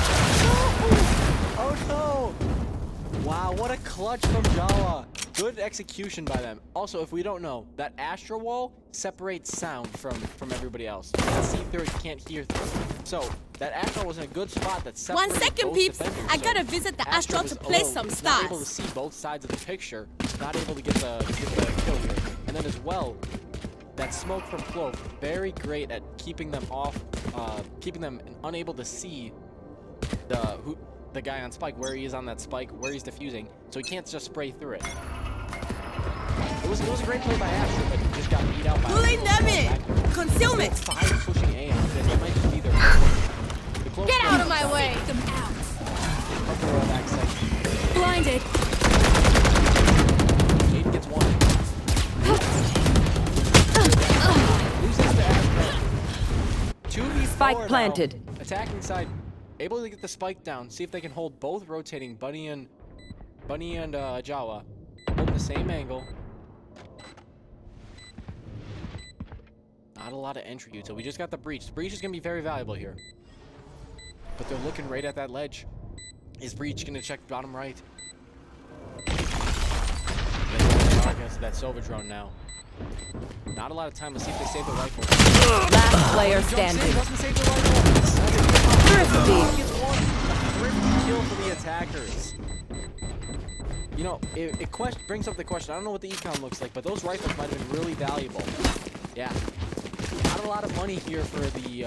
oh no! Wow, what a clutch from Jawa. Good execution by them. Also, if we don't know, that Astro wall separates sound from everybody else. You can't see through it, you can't hear through it. So that Astro was in a good spot that separated 1 second, both peeps. defenders. I So gotta visit the Astro was to place alone. some He's not able to stars. see both sides of the picture. Not able to get the kill here. And then as well, that smoke from Clove, very great at keeping them off, keeping them unable to see the guy on spike, where he is on that spike, where he's defusing, so he can't just spray through it. It was a great play by Asher, but he just got beat out by Pulling them in. Concealment. 5 pushing A on this. It might just be their the Clove Get out of my way. Them out. Up the road backside. Blinded. Aiden gets 1. Loses to Asher. 2v4 Spike now. planted. Attacking side. Able to get the spike down. See if they can hold both rotating Bunny and Jawa. Holding the same angle. Not a lot of entry util. We just got the breach. The breach is going to be very valuable here. but they're looking right at that ledge. Is Breach gonna check bottom right? Against that Sova drone now. Not a lot of time. Let's see if they save the rifle. Last player standing. Doesn't save the rifle. Thrifty. Gets one. Thrifty kill for the attackers. You know, it brings up the question. I don't know what the econ looks like, but those rifles might have been really valuable. Yeah. Not a lot of money here for the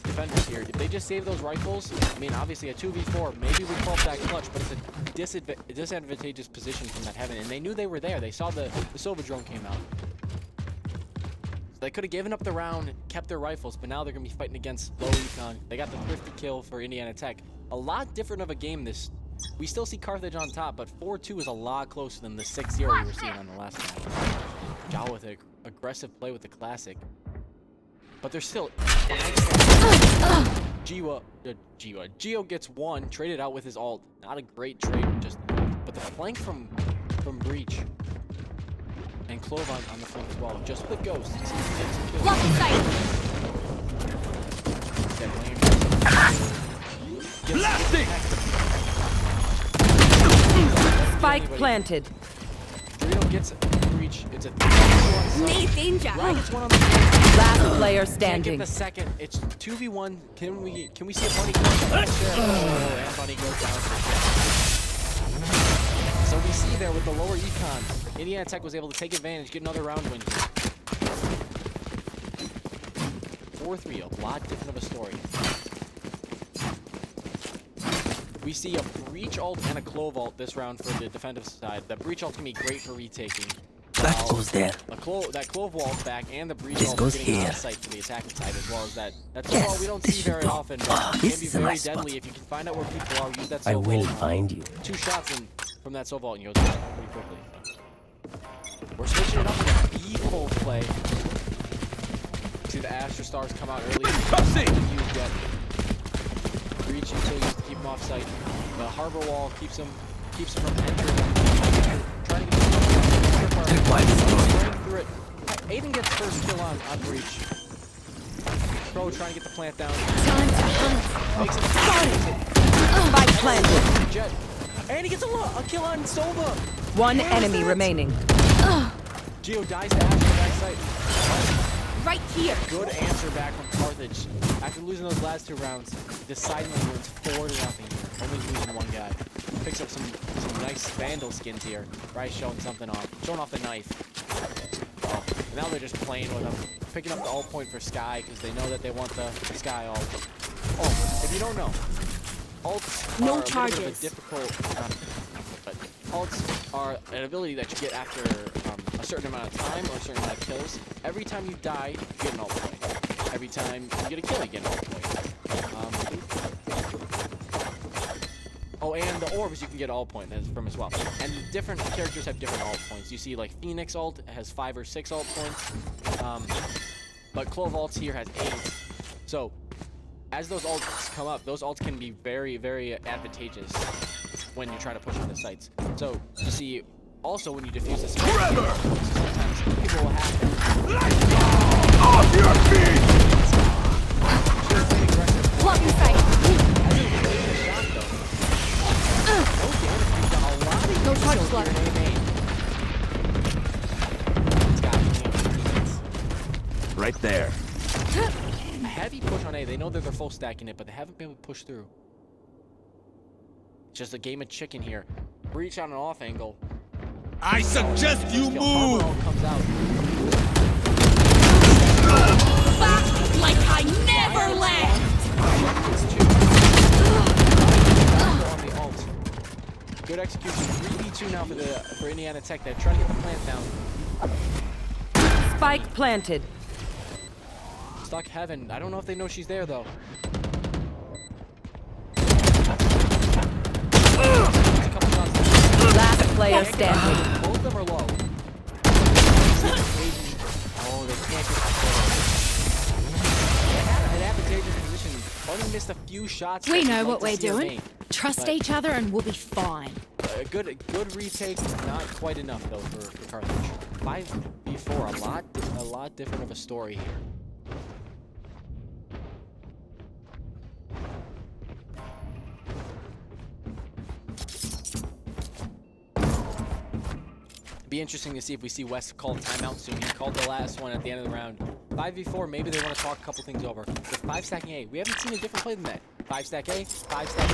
defenders here. If they just save those rifles, I mean, obviously a 2v4, maybe we pull up that clutch, but it's a disadvantageous position from that heaven. And they knew they were there. They saw the Sova drone came out. So they could have given up the round, kept their rifles, but now they're going to be fighting against low econ. They got the thrifty kill for Indiana Tech. A lot different of a game this. We still see Carthage on top, but 4-2 is a lot closer than the 6-0 we were seeing on the last match. Jaw with an aggressive play with the classic. But they're still... Geo gets one, traded out with his ult. Not a great trade, but the flank from Breach. And Clove on the flank as well. Just with the ghost. Blocking sight. Blasting! Spike planted. Dorito gets Breach. It's a 3v1. Need danger. Ryan gets one on the Last player Can't get standing. the second. It's 2v1. Can we see a bunny go down? Oh, and bunny goes down. So we see there with the lower econ, Indiana Tech was able to take advantage, get another round win here. 4-3, a lot different of a story. We see a Breach ult and a Clove ult this round for the defensive side. The Breach ult's gonna be great for retaking. That goes there. That Clove wall's back, and the Breach This ult goes getting here. out of sight for the attacking side, as well as that. That's Yes, all we don't this see should very go. often, but Ah, it this can be is a very nice spot. deadly if you can find out where people are. Use that I Sova will ult. find you. 2 shots in from that Sova ult and he goes down pretty quickly. We're switching it up with a B-pole play. See the Astra Stars come out early. Use that Breach utilities to keep him off site. The harbor wall keeps him from entering. Trying to get running through it. Aiden gets first kill on Breach. Pro trying to get the plant down. Time to hunt. Makes it. Spike planted. Jet. And he gets a kill on Sova. One enemy remaining. Geo dies to Astra back site. Right here. Good answer back from Carthage. After losing those last 2 rounds, decidingly wins 4-0 here. Only losing 1 guy. Picks up some nice Vandal skins here. Bryce showing something off. Showing off the knife. Oh, now they're just playing with him. Picking up the ult point for Sky because they know that they want the Sky ult. Oh, if you don't know, ults No are a charges. bit of a difficult, but ults are an ability that you get after a certain amount of time or a certain amount of kills. Every time you die, you get an ult point. Every time you get a kill, you get an ult point. Oh, and the orbs you can get ult point from as well. And different characters have different ult points. You see, like Phoenix ult has 5 or 6 ult points, but Clove ults here has 8. So, as those ults come up, those ults can be very, very advantageous when you're trying to push on the sites. So, you see, also when you defuse the site, sometimes people will have to. Off your feet! Blocking sight. No charges left. Right there. A heavy push on A. They know that they're full stacking it, but they haven't been able to push through. It's just a game of chicken here. Breach on an off angle. I suggest you move! Comes out. Back like I never left. On the ult. Good execution. 3v2 now for Indiana Tech. They're trying to get the plant down. Spike planted. Stuck heaven. I don't know if they know she's there though. There's a couple shots. Last player standing. Both of them are low. Oh, they can't get the They had an advantageous position. Only missed a few shots. We know what we're doing. Main. Trust But- each other and we'll be fine. A good retake, not quite enough though for Carthage. 5v4, a lot different of a story here. Be interesting to see if we see West call timeout soon. He called the last one at the end of the round. 5v4, maybe they want to talk a couple things over. With 5 stacking A, we haven't seen a different play than that. 5 stack A, 5 stack A.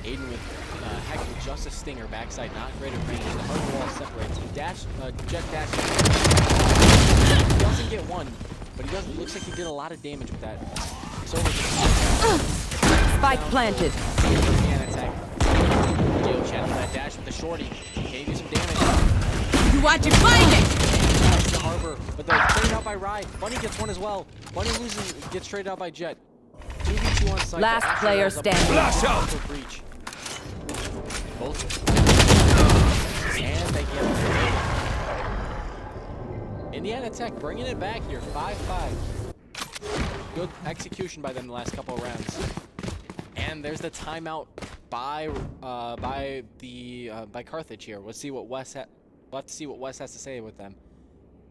Aiden with hacking just a stinger backside, not great at range. The hard wall separates. Dash, Jet dash. He doesn't get one, but he doesn't. Looks like he did a lot of damage with that. So Spike planted. attack. Geo channel that dash with the shorty. Gave you some damage. You watch and find it! Dash to Harbor, but they're traded out by Rye. Bunny gets one as well. Bunny loses, gets traded out by Jet. 2v2 on site. Last player standing. Flash out! For breach. Both. And they get it. Indiana Tech bringing it back here. 5-5. Good execution by them the last couple of rounds. And there's the timeout by Carthage here. Let's see what West we'll have to see what West has to say with them.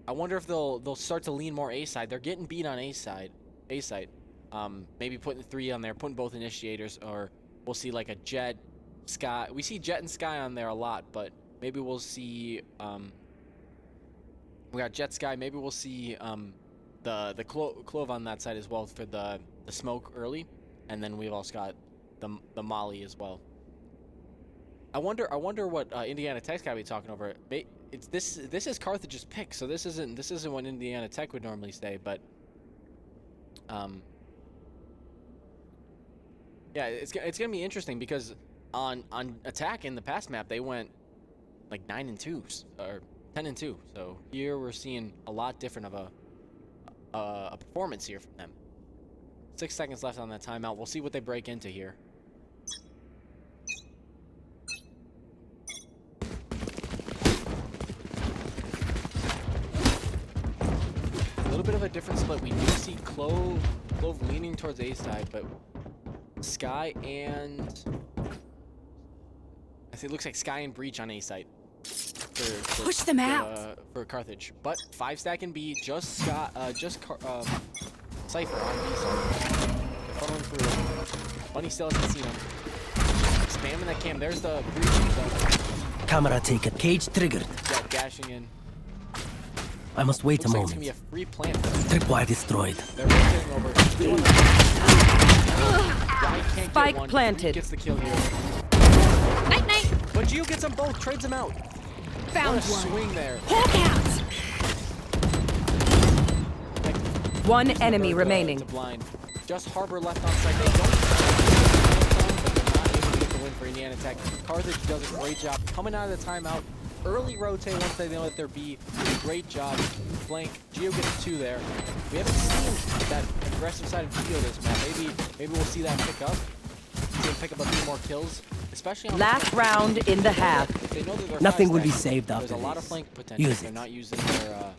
I wonder if they'll start to lean more A side. They're getting beat on A side. Maybe putting 3 on there, putting both initiators, or we'll see like a Jet, Sky. We see Jet and Sky on there a lot, but maybe we'll see we got Jet, Sky. Maybe we'll see the Clove on that side as well for the smoke early, and then we've also got the Molly as well. I wonder what Indiana Tech's gotta be talking over. This is Carthage's pick, so this isn't what Indiana Tech would normally say, but yeah, it's gonna be interesting because on attack in the past map they went like 9-2 or 10-2. So here we're seeing a lot different of a performance here from them. 6 seconds left on that timeout. We'll see what they break into here. A little bit of a different split. We do see Clove leaning towards A side, but Sky and I think it looks like Sky and Breach on A side. Push them out for Carthage, but 5 stack and B. Just Scott, Cypher on B side. They're funneling through. Bunny still hasn't seen him. Spamming that cam. There's the Breach. Camera taken. Cage triggered. Jet dashing in. I must wait Looks a like moment. it's gonna be a free plant. Tripwire destroyed. They're rotating over. Ryan can't Spike get one. planted. Gets the kill here. Night night! But Gio gets them both. Trades them out. Found What a one. swing there. Hawk out! One enemy To remaining. blind. Just Harbor left on site. They don't, but they're not able to get the win for Indiana Tech. Carthage does a great job coming out of the timeout. Early rotate once they know that they're B. Great job. Flank. Gio gets 2 there. We haven't seen that aggressive side of Gio this map. Maybe we'll see that pick up. See him pick up a few more kills. Especially on Last round in the half. If they know that they're Nothing will be fast, saved there's after a lot of this. flank potential. Use They're it. not using their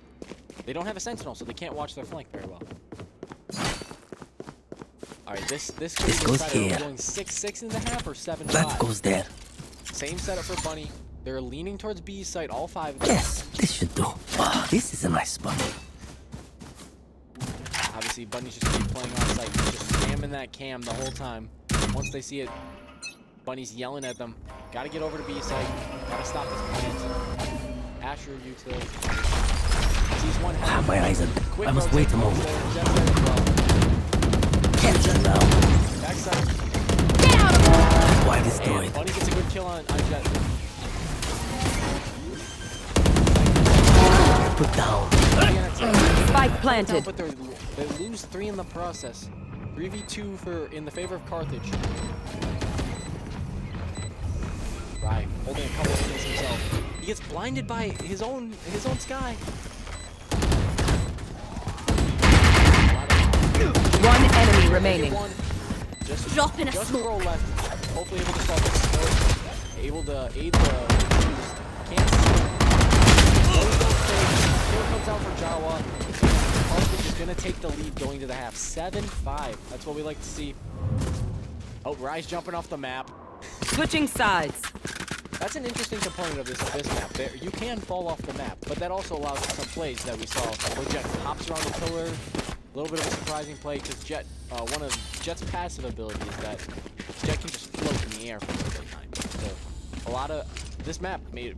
they don't have a sentinel, so they can't watch their flank very well. Alright, this This could be goes decided. Are we here. going 6-6 in the half or 7-5? That goes there. Same setup for Bunny. They're leaning towards B site, all 5 of them. Yes, this should do. Ah, this is a nice spot. Obviously, Bunny's just keep playing on site. He's just spamming that cam the whole time. Once they see it, Bunny's yelling at them. Gotta get over to B site. Gotta stop this plant. Asher util. Sees one Ah, my eyes are... Quick I must wait a rotate. moment. Jet's there as well. Get them now. Backside. Tripwire And destroyed. Bunny gets a good kill on Jet. Put down. Indiana Tech. Spike planted. But they lose 3 in the process. 3v2 in the favor of Carthage. Right, holding a couple of kills himself. He gets blinded by his own Sky. One enemy remaining. One. Just Drop in a just smoke. Pro left. Hopefully able to solve the smoke. Able to aid the defuse. Can't see. Kill comes out for Jawa. Carthage is gonna take the lead going to the half. 7-5. That's what we like to see. Oh, Rise jumping off the map. Switching sides. That's an interesting component of this map. You can fall off the map, but that also allows for some plays that we saw where Jet hops around the pillar. A little bit of a surprising play because Jet, one of Jet's passive abilities is that Jet can just float in the air for a little bit of time. So a lot of this map may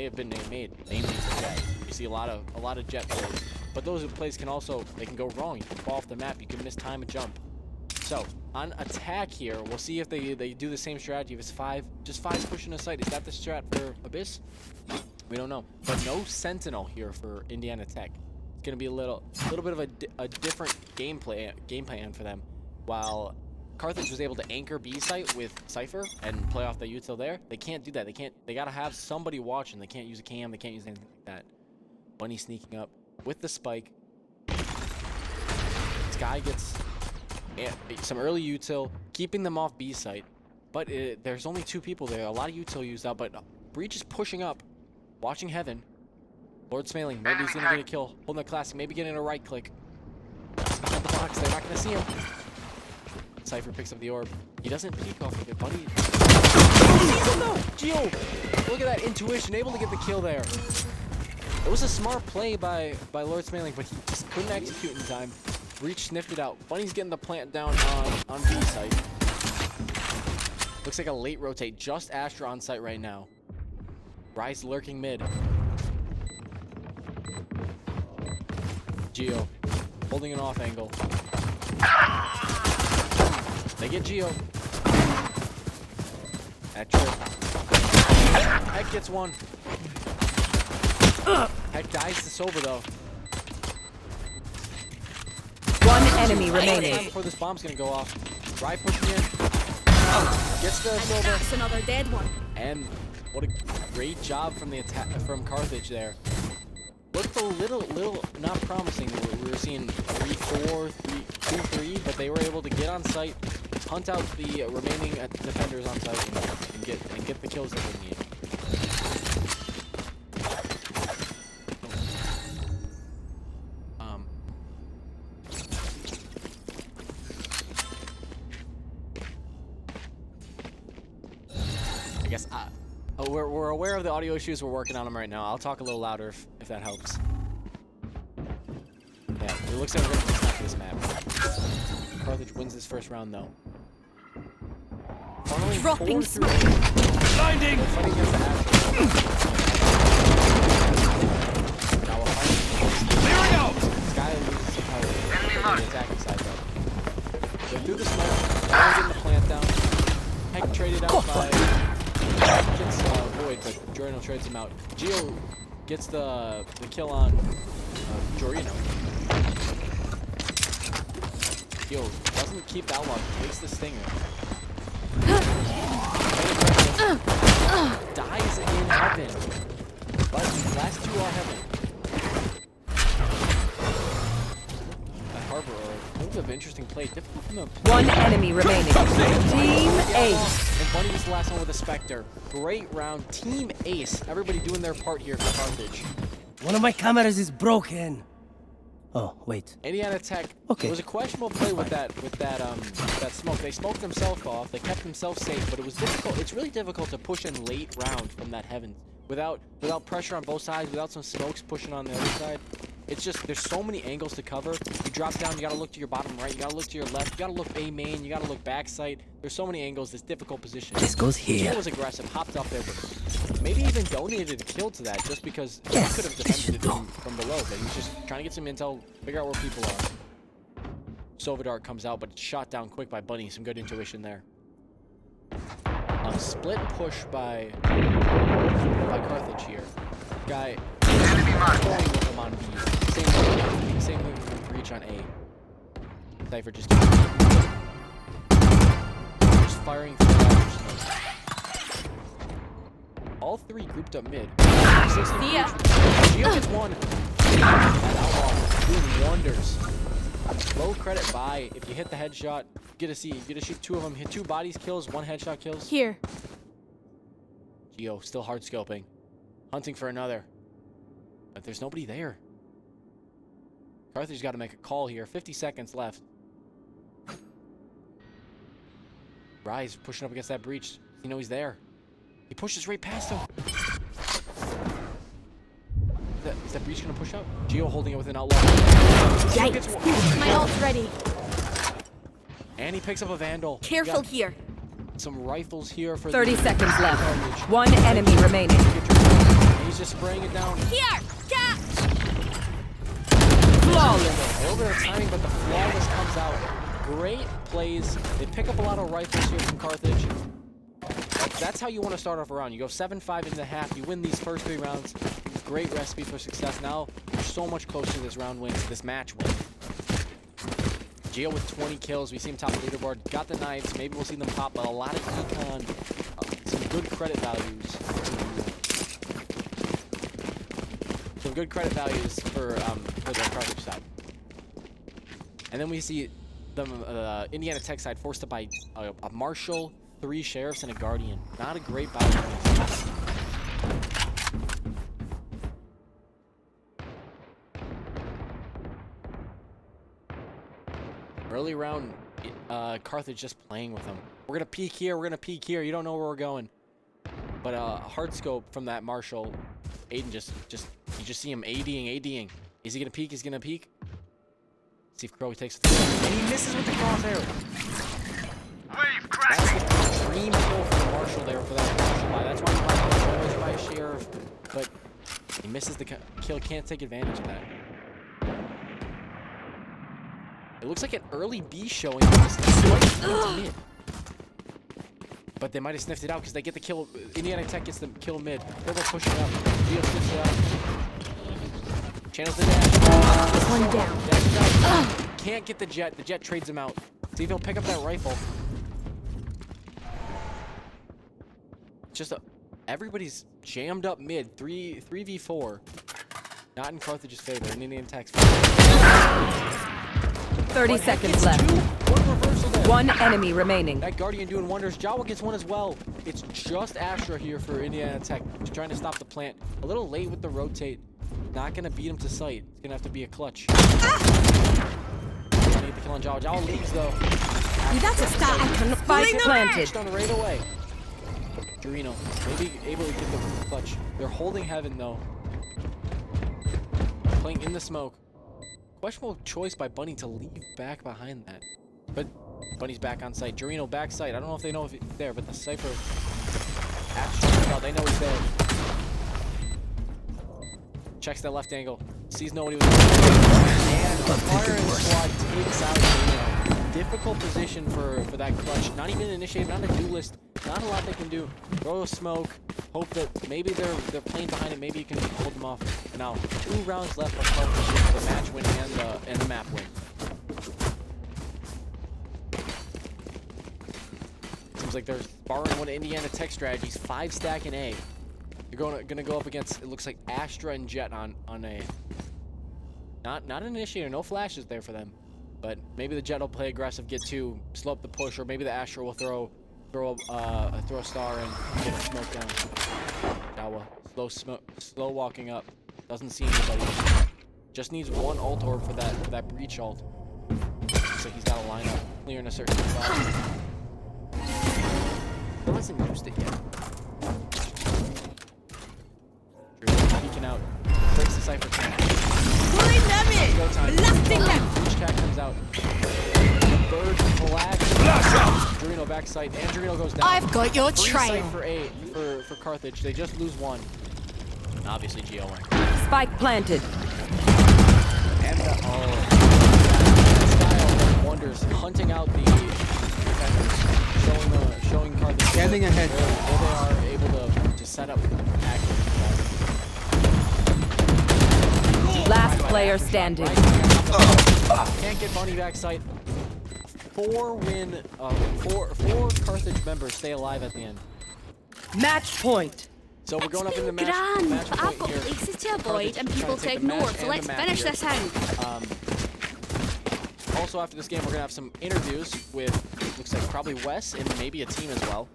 have been made mainly for Jet. You see a lot of Jet plays, but those plays can also can go wrong. You can fall off the map. You can miss time a jump. So on attack here, we'll see if they do the same strategy. If it's just five pushing a site, is that the strat for Abyss? We don't know. But no Sentinel here for Indiana Tech. It's gonna be a little bit of a different game plan for them. While Carthage was able to anchor B site with Cypher and play off the util there, they can't do that. They gotta have somebody watching. They can't use a cam. They can't use anything like that. Bunny sneaking up with the spike. This guy gets some early util, keeping them off B site. But there's only 2 people there. A lot of util used out, but Breach is pushing up, watching heaven. Lord Smiling, maybe he's gonna get a kill. Holding the classic, maybe getting a right click. Behind the box, they're not gonna see him. Cypher picks up the orb. He doesn't peek off of it, buddy. No! Geo! Look at that intuition, able to get the kill there. It was a smart play by Lord Smiling, but he just couldn't execute in time. Breach sniffed it out. Bunny's getting the plant down on B site. Looks like a late rotate. Just Astra on site right now. Rise lurking mid. Geo holding an off angle. They get Geo. That trip. Heck gets one. Heck dies to Sova though. One enemy Time remaining. before this bomb's gonna go off. Rye pushing in. Gets the Sova. That's another dead one. And what a great job from the attack from Carthage there. Looked a little not promising. We were seeing 3-4, 2-3, but they were able to get on site, hunt out the remaining defenders on site, and get the kills that they need. I guess we're aware of the audio issues. We're working on them right now. I'll talk a little louder if that helps. Yeah, it looks like we're going to snap this map. Carthage wins this first round though. Funneling Dropping smoke. Blinding! Fighting against the Astra. Now we're fighting. Clearing out! Sky loses some power on the attacking side though. They're through the smoke. They're getting the plant down. Heck traded out by gets Void, but Jorino trades him out. Geo gets the kill on Jorino. Geo doesn't keep that one, takes the stinger. Dies in heaven. But the last 2 are heaven. That harbor orb. A little bit of interesting play. Difficult from them. One enemy remaining. Team Ace. And Bunny was the last one with a Spectre. Great round. Team Ace. Everybody doing their part here for Carthage. One of my cameras is broken. Oh, wait. Indiana Tech. Okay. It was a questionable play with that smoke. They smoked themselves off. They kept themselves safe, but it was difficult. It's really difficult to push in late round from that heaven without pressure on both sides, without some smokes pushing on the other side. It's just there's so many angles to cover. You drop down, you gotta look to your bottom right, you gotta look to your left, you gotta look A main, you gotta look back side. There's so many angles. It's difficult position. This goes here. Gio was aggressive, hopped up there, but maybe even donated a kill to that just because Yes, he could have this defended it should from below. But he was just trying to get some intel, figure out where people are. Sovadar comes out, but it's shot down quick by Bunny. Some good intuition there. A split push by Carthage here. Guy going with him on B. Same thing with Breach on A. Cypher just firing through that. All 3 grouped up mid. See ya. Geo gets 1. That outlaw doing wonders. Low credit buy. If you hit the headshot, get a C. You get to shoot 2 of them. Hit 2 bodies kills, 1 headshot kills. Here. Geo still hard scoping. Hunting for another. But there's nobody there. Carthage's got to make a call here. 50 seconds left. Rise pushing up against that breach. You know he's there. He pushes right past him. Is that breach gonna push out? Geo holding it with an outlaw. Geo gets one. My ult's ready. And he picks up a Vandal. Careful here. some rifles here for 30 the seconds left. Carthage. One enemy remaining. And he's just spraying it down. Here! Catch! Flawless. Over the timing, but the flawless comes out. Great plays. They pick up a lot of rifles here from Carthage. That's how you want to start off a round. You go 7-5 into the half. You win these first 3 rounds. Great recipe for success. Now you're so much closer to this round win, to this match win. Gio with 20 kills. We see him top the leaderboard. Got the knives. Maybe we'll see them pop, but a lot of econ. Some good credit values. Some good credit values for the Carthage side. And then we see the Indiana Tech side forced up by a Marshal, 3 Sheriffs, and a Guardian. Not a great battle. Early round, Carthage just playing with them. We're gonna peek here, we're gonna peek here. You don't know where we're going. But a hard scope from that Marshal. Aiden you just see him ADing. Is he gonna peek? He's gonna peek. See if Crow takes the and he misses with the crosshair. That's the dream kill for the Marshal there for that Marshal buy. That's why he always buy a Sheriff. But he misses the kill, can't take advantage of that. It looks like an early B showing. Mid. But they might have sniffed it out because they get the kill. Indiana Tech gets the kill mid. They're both pushing up. Gio sniffs it out. Channels the dash. One down. Dash. Can't get the jet. The jet trades him out. See if he'll pick up that rifle. Just everybody's jammed up mid. 3v4. Not in Carthage's favor. In Indiana Tech's favor. 30 seconds left. One reversal there. One enemy remaining. That Guardian doing wonders. Jawa gets one as well. It's just Astra here for Indiana Tech. Just trying to stop the plant. A little late with the rotate. Not going to beat him to sight. It's going to have to be a clutch. Need the kill on Jawa. Jawa leaves though. That's a start. I can Spike planted. Done right away. Dorino maybe able to get the clutch. They're holding heaven though. Playing in the smoke. Questionable choice by Bunny to leave back behind that. But Bunny's back on site. Dorino back site. I don't know if they know if he's there, but the Cypher actually, they know he's there. Checks that left angle. Sees nobody with and the firing squad takes out Dorino. Difficult position for that clutch. Not even initiated, not a duelist. Not a lot they can do. Throw a smoke. Hope that maybe they're playing behind it. Maybe you can hold them off. And now 2 rounds left for Carthage, the match win and the map win. Seems like they're borrowing one of Indiana Tech strategies. 5 stack in A. You're gonna go up against, it looks like Astra and Jet on A. Not an initiator. No flashes there for them. But maybe the Jet will play aggressive, get 2, slow up the push, or maybe the Astra will throw a star and get a smoke down. Jawa, slow walking up. Doesn't see anybody. Just needs 1 ult orb for that breach ult. Looks like he's got a lineup clear in a certain spot. He hasn't used it yet. Peeking out. Breaks the Cypher tank. Pulling them in. Go time. Blasting them. Breach cat comes out. Bird flash. Dorino backside. And Dorino goes down. I've got your Free trail. sight for Carthage. They just lose 1. And obviously Gio won. Spike planted. And the style of wonders, hunting out the defenders, showing Carthage Standing ahead. where they are able to set up active. Last player standing. Can't get Bunny backside. 4 Carthage members stay alive at the end. Match point. So we're going up in the match. Grand, match but I've point got here. places to avoid Carthage and trying people to to take the match ignore, so and let's the map finish here. this out. Also, after this game, we're gonna have some interviews with, looks like probably Wes and maybe a team as well.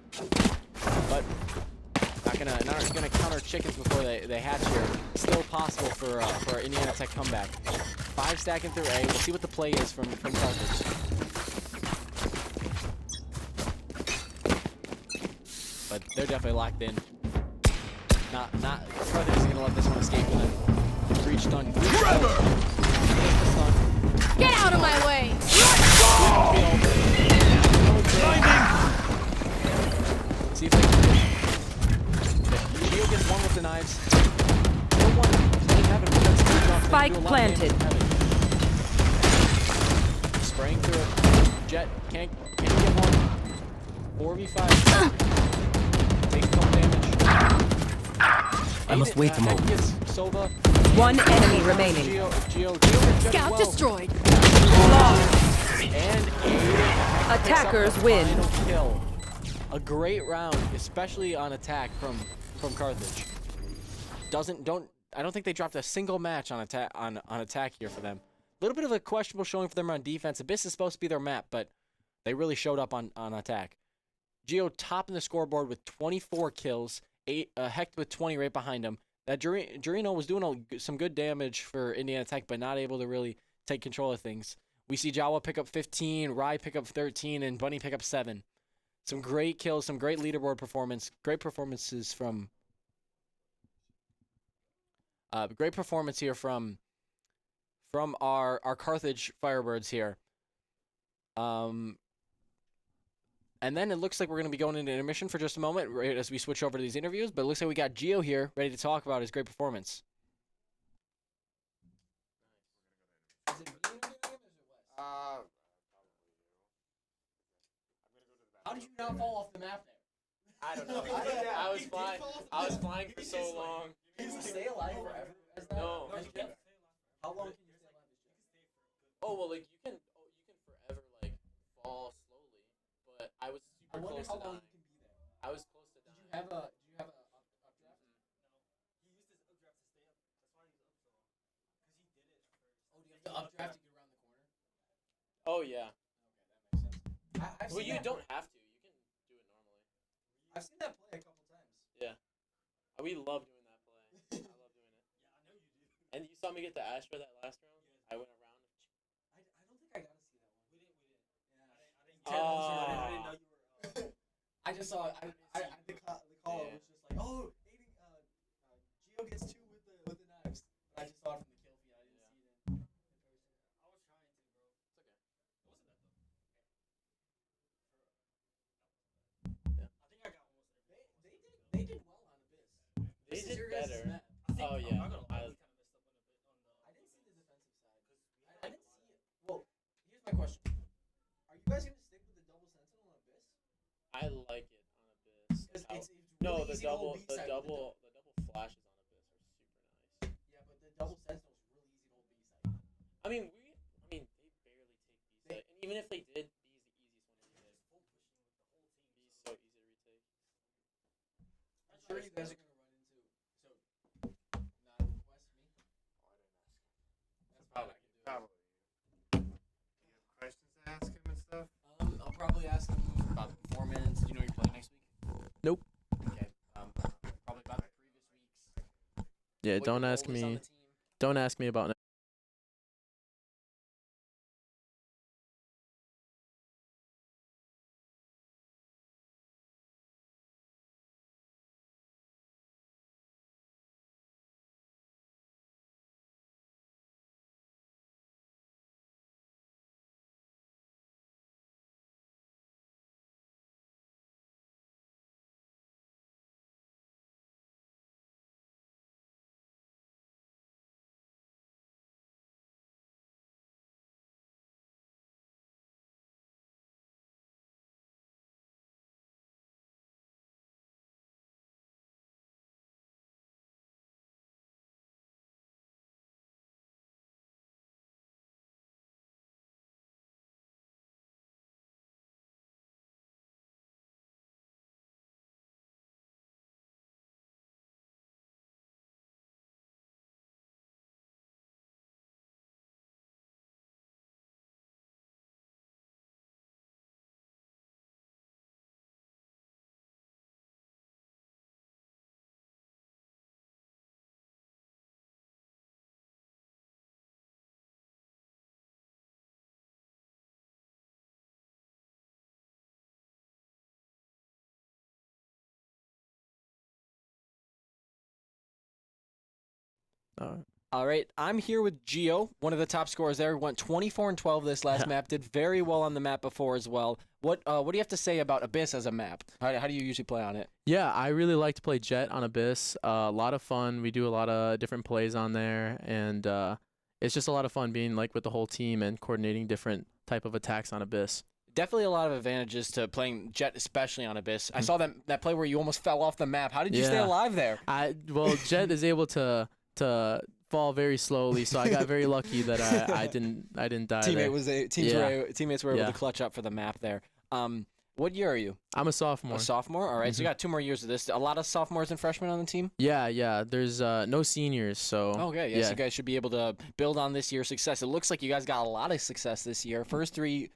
But not gonna count our chickens before they hatch here. Still possible for our Indiana Tech comeback. 5 stacking through A. We'll see what the play is from Carthage. But they're definitely locked in. Carthage is gonna let this one escape with them. Breach stun. Get out of my way. Spike do a lot of damage planted. to Heaven. Spraying through it. Jet can't get one. 4v5. Take a couple damage. I must wait a Heck moment. gets Sova. One enemy remaining. Geo gets Jet as Scout well. destroyed. And Aiden Attackers picks up the win. final kill. A great round, especially on attack from Carthage. I don't think they dropped a single match on attack here for them. A little bit of a questionable showing for them on defense. Abyss is supposed to be their map, but they really showed up on attack. Geo top in the scoreboard with 24 kills. Hecht with 20 right behind him. That Jurino was doing some good damage for Indiana Tech, but not able to really take control of things. We see Jawa pick up 15, Rai pick up 13, and Bunny pick up 7. Some great kills, some great leaderboard performance. Great performances from... great performance here from our Carthage Firebirds here. And then it looks like we're going to be going into intermission for just a moment right as we switch over to these interviews. But it looks like we got Gio here ready to talk about his great performance. How did you not fall off the map there? I don't know. I was flying for so long. Can you stay alive forever? No. How long can you stay alive? Oh well, like you can forever like fall slowly, but I was super close to dying. I was close to dying. Did you have a updraft? No. He used his updraft to stay up. That's why he was up so long. Because he did it first. Oh, do you have to updraft to get around the corner? Oh yeah. Okay, that makes sense. Well, you don't have to. You can do it normally. I've seen that play a couple times. Yeah. We love doing that play. I love doing it. Yeah, I know you do. And you saw me get the Astra that last round? Yes. I went around. I don't think I got to see that one. We didn't. Yeah. I didn't know you were. I just saw it. The call was just like, oh, Aiden, Gio gets 2 with the knives. But I just saw it from the kill feed. I didn't see it in person. I was trying to, bro. It's okay. It wasn't that though. Yeah. I think I got almost everything. They did well on Abyss. They did better. Oh yeah. I didn't see the defensive side. I didn't see it. Well, here's my question. Are you guys gonna stick with the double sentinel on Abyss? I like it on Abyss. It's really the double flashes on Abyss are super nice. Yeah, but the double sentinel is really easy to hold B side. I mean, they barely take B side, and even if they did, B is the easiest one to retake. Full pushing with the whole team. B is so easy to retake. I'm sure you guys are gonna run into not request me. That's probably. You have questions to ask him and stuff? I'll probably ask him about the performance. Do you know you're playing next week? Nope. Okay. Probably about the previous weeks. Yeah, What don't your ask role is on me. the team. Don't ask me about. All right, I'm here with Gio, one of the top scorers there. Went 24-12 this last map. Did very well on the map before as well. What do you have to say about Abyss as a map? How do you usually play on it? Yeah, I really like to play Jet on Abyss. A lot of fun. We do a lot of different plays on there, and it's just a lot of fun being like with the whole team and coordinating different type of attacks on Abyss. Definitely a lot of advantages to playing Jet, especially on Abyss. I saw that play where you almost fell off the map. How did you stay Yeah. alive there? Well, Jet is able to fall very slowly, so I got very lucky that I didn't die there. Teammates were able Yeah. to clutch up for the map there. What year are you? I'm a sophomore. A sophomore? All right, so you got 2 more years of this. A lot of sophomores and freshmen on the team? Yeah. There's no seniors, so. Okay, so you guys should be able to build on this year's success. It looks like you guys got a lot of success this year. First three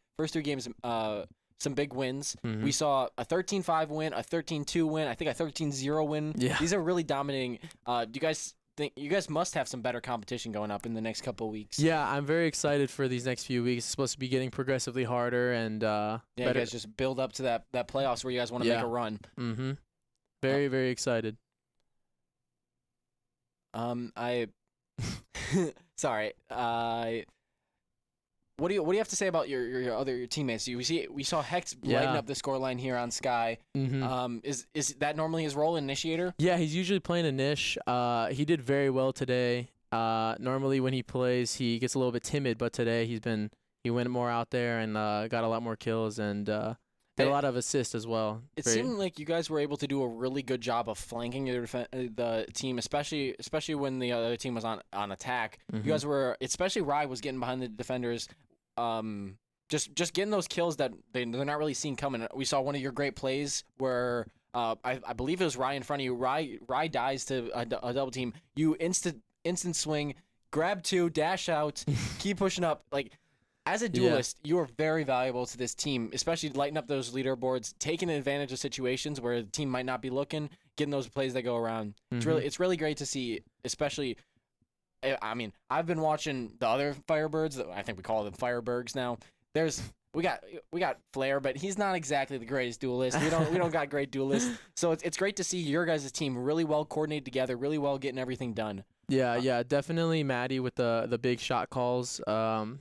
games, some big wins. We saw a 13-5 win, a 13-2 win, I think a 13-0 win. Yeah. These are really dominating. Do you guys think you guys must have some better competition going up in the next couple of weeks? Yeah, I'm very excited for these next few weeks. It's supposed to be getting progressively harder and Yeah, better. you guys just build up to that playoffs where you guys want to make a run. Very, very excited. Sorry. What do you have to say about your other teammates? We saw Hex lighten up the scoreline here on Sky. Is that normally his role, initiator? Yeah, he's usually playing a niche. He did very well today. Normally when he plays, he gets a little bit timid, but today he went more out there and got a lot more kills and did a lot of assists as well. It seemed like you guys were able to do a really good job of flanking the team, especially when the other team was on attack. You guys were, especially Rye was getting behind the defenders, just getting those kills that they're not really seeing coming. We saw one of your great plays where I believe it was Rye in front of you. Rye dies to a double team. You instant swing, grab 2, dash out, keep pushing up. Like, as a duelist, you are very valuable to this team, especially lighting up those leaderboards, taking advantage of situations where the team might not be looking, getting those plays that go around. It's really great to see, especially. I mean, I've been watching the other Firebirds. I think we call them Firebirds now. We got Flair, but he's not exactly the greatest duelist. We don't got great duelists. So it's great to see your guys' team really well coordinated together, really well getting everything done. Yeah, definitely Maddie with the big shot calls.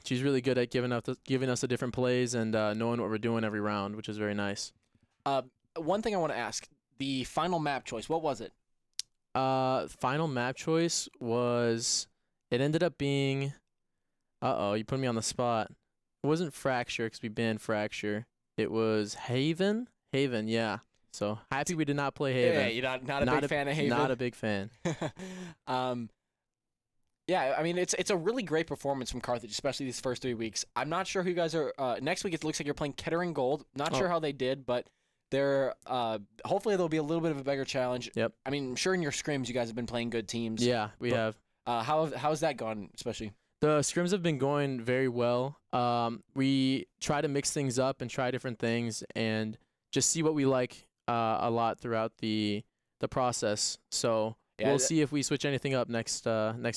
She's really good at giving us the different plays and knowing what we're doing every round, which is very nice. One thing I want to ask, the final map choice, what was it? Final map choice it ended up being, you put me on the spot. It wasn't Fracture because we banned Fracture. It was Haven. Yeah. So happy we did not play Haven. Yeah, you're not a big fan of Haven. Not a big fan. Yeah, I mean it's a really great performance from Carthage, especially these first 3 weeks. I'm not sure who you guys are. Next week it looks like you're playing Kettering Gold. Not sure how they did, but they're hopefully there'll be a little bit of a bigger challenge. Yep. I mean, I'm sure in your scrims you guys have been playing good teams. Yeah, we have. How's that gone, especially? The scrims have been going very well. We try to mix things up and try different things and just see what we like a lot throughout the process. So we'll see if we switch anything up next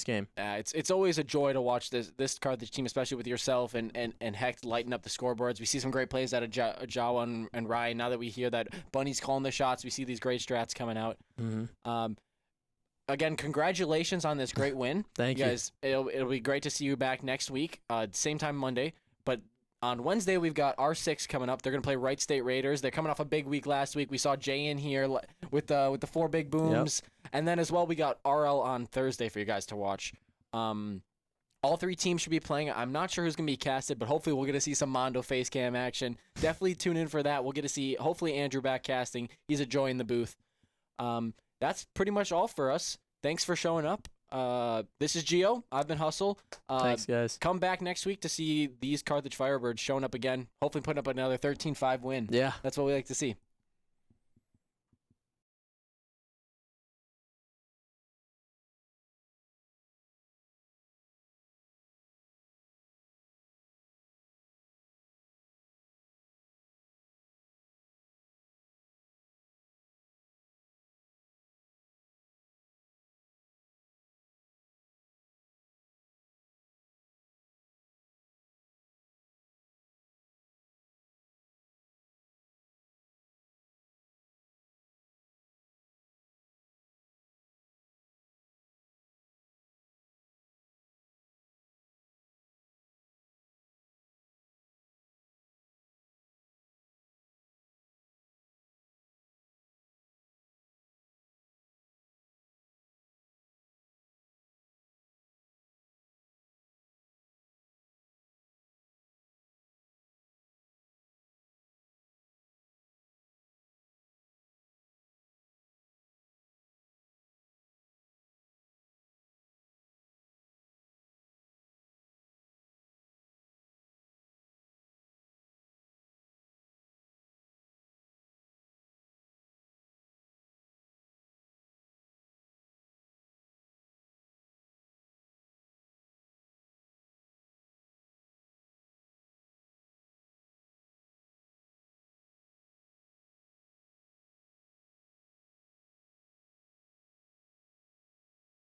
game. It's always a joy to watch this Carthage team, especially with yourself and Hecht lighting up the scoreboards. We see some great plays out of Jawa and Ryan. Now that we hear that Bunny's calling the shots, we see these great strats coming out. Again, congratulations on this great win. Thank you. Guys, it'll be great to see you back next week, same time Monday. But on Wednesday, we've got R6 coming up. They're going to play Wright State Raiders. They're coming off a big week last week. We saw Jay in here with the 4 big booms. Yep. And then as well, we got RL on Thursday for you guys to watch. All 3 teams should be playing. I'm not sure who's going to be casted, but hopefully we'll get to see some Mondo face cam action. Definitely tune in for that. We'll get to see, hopefully, Andrew back casting. He's a joy in the booth. That's pretty much all for us. Thanks for showing up. This is Gio. I've been Hustle. Thanks, guys. Come back next week to see these Carthage Firebirds showing up again. Hopefully putting up another 13-5 win. Yeah. That's what we like to see.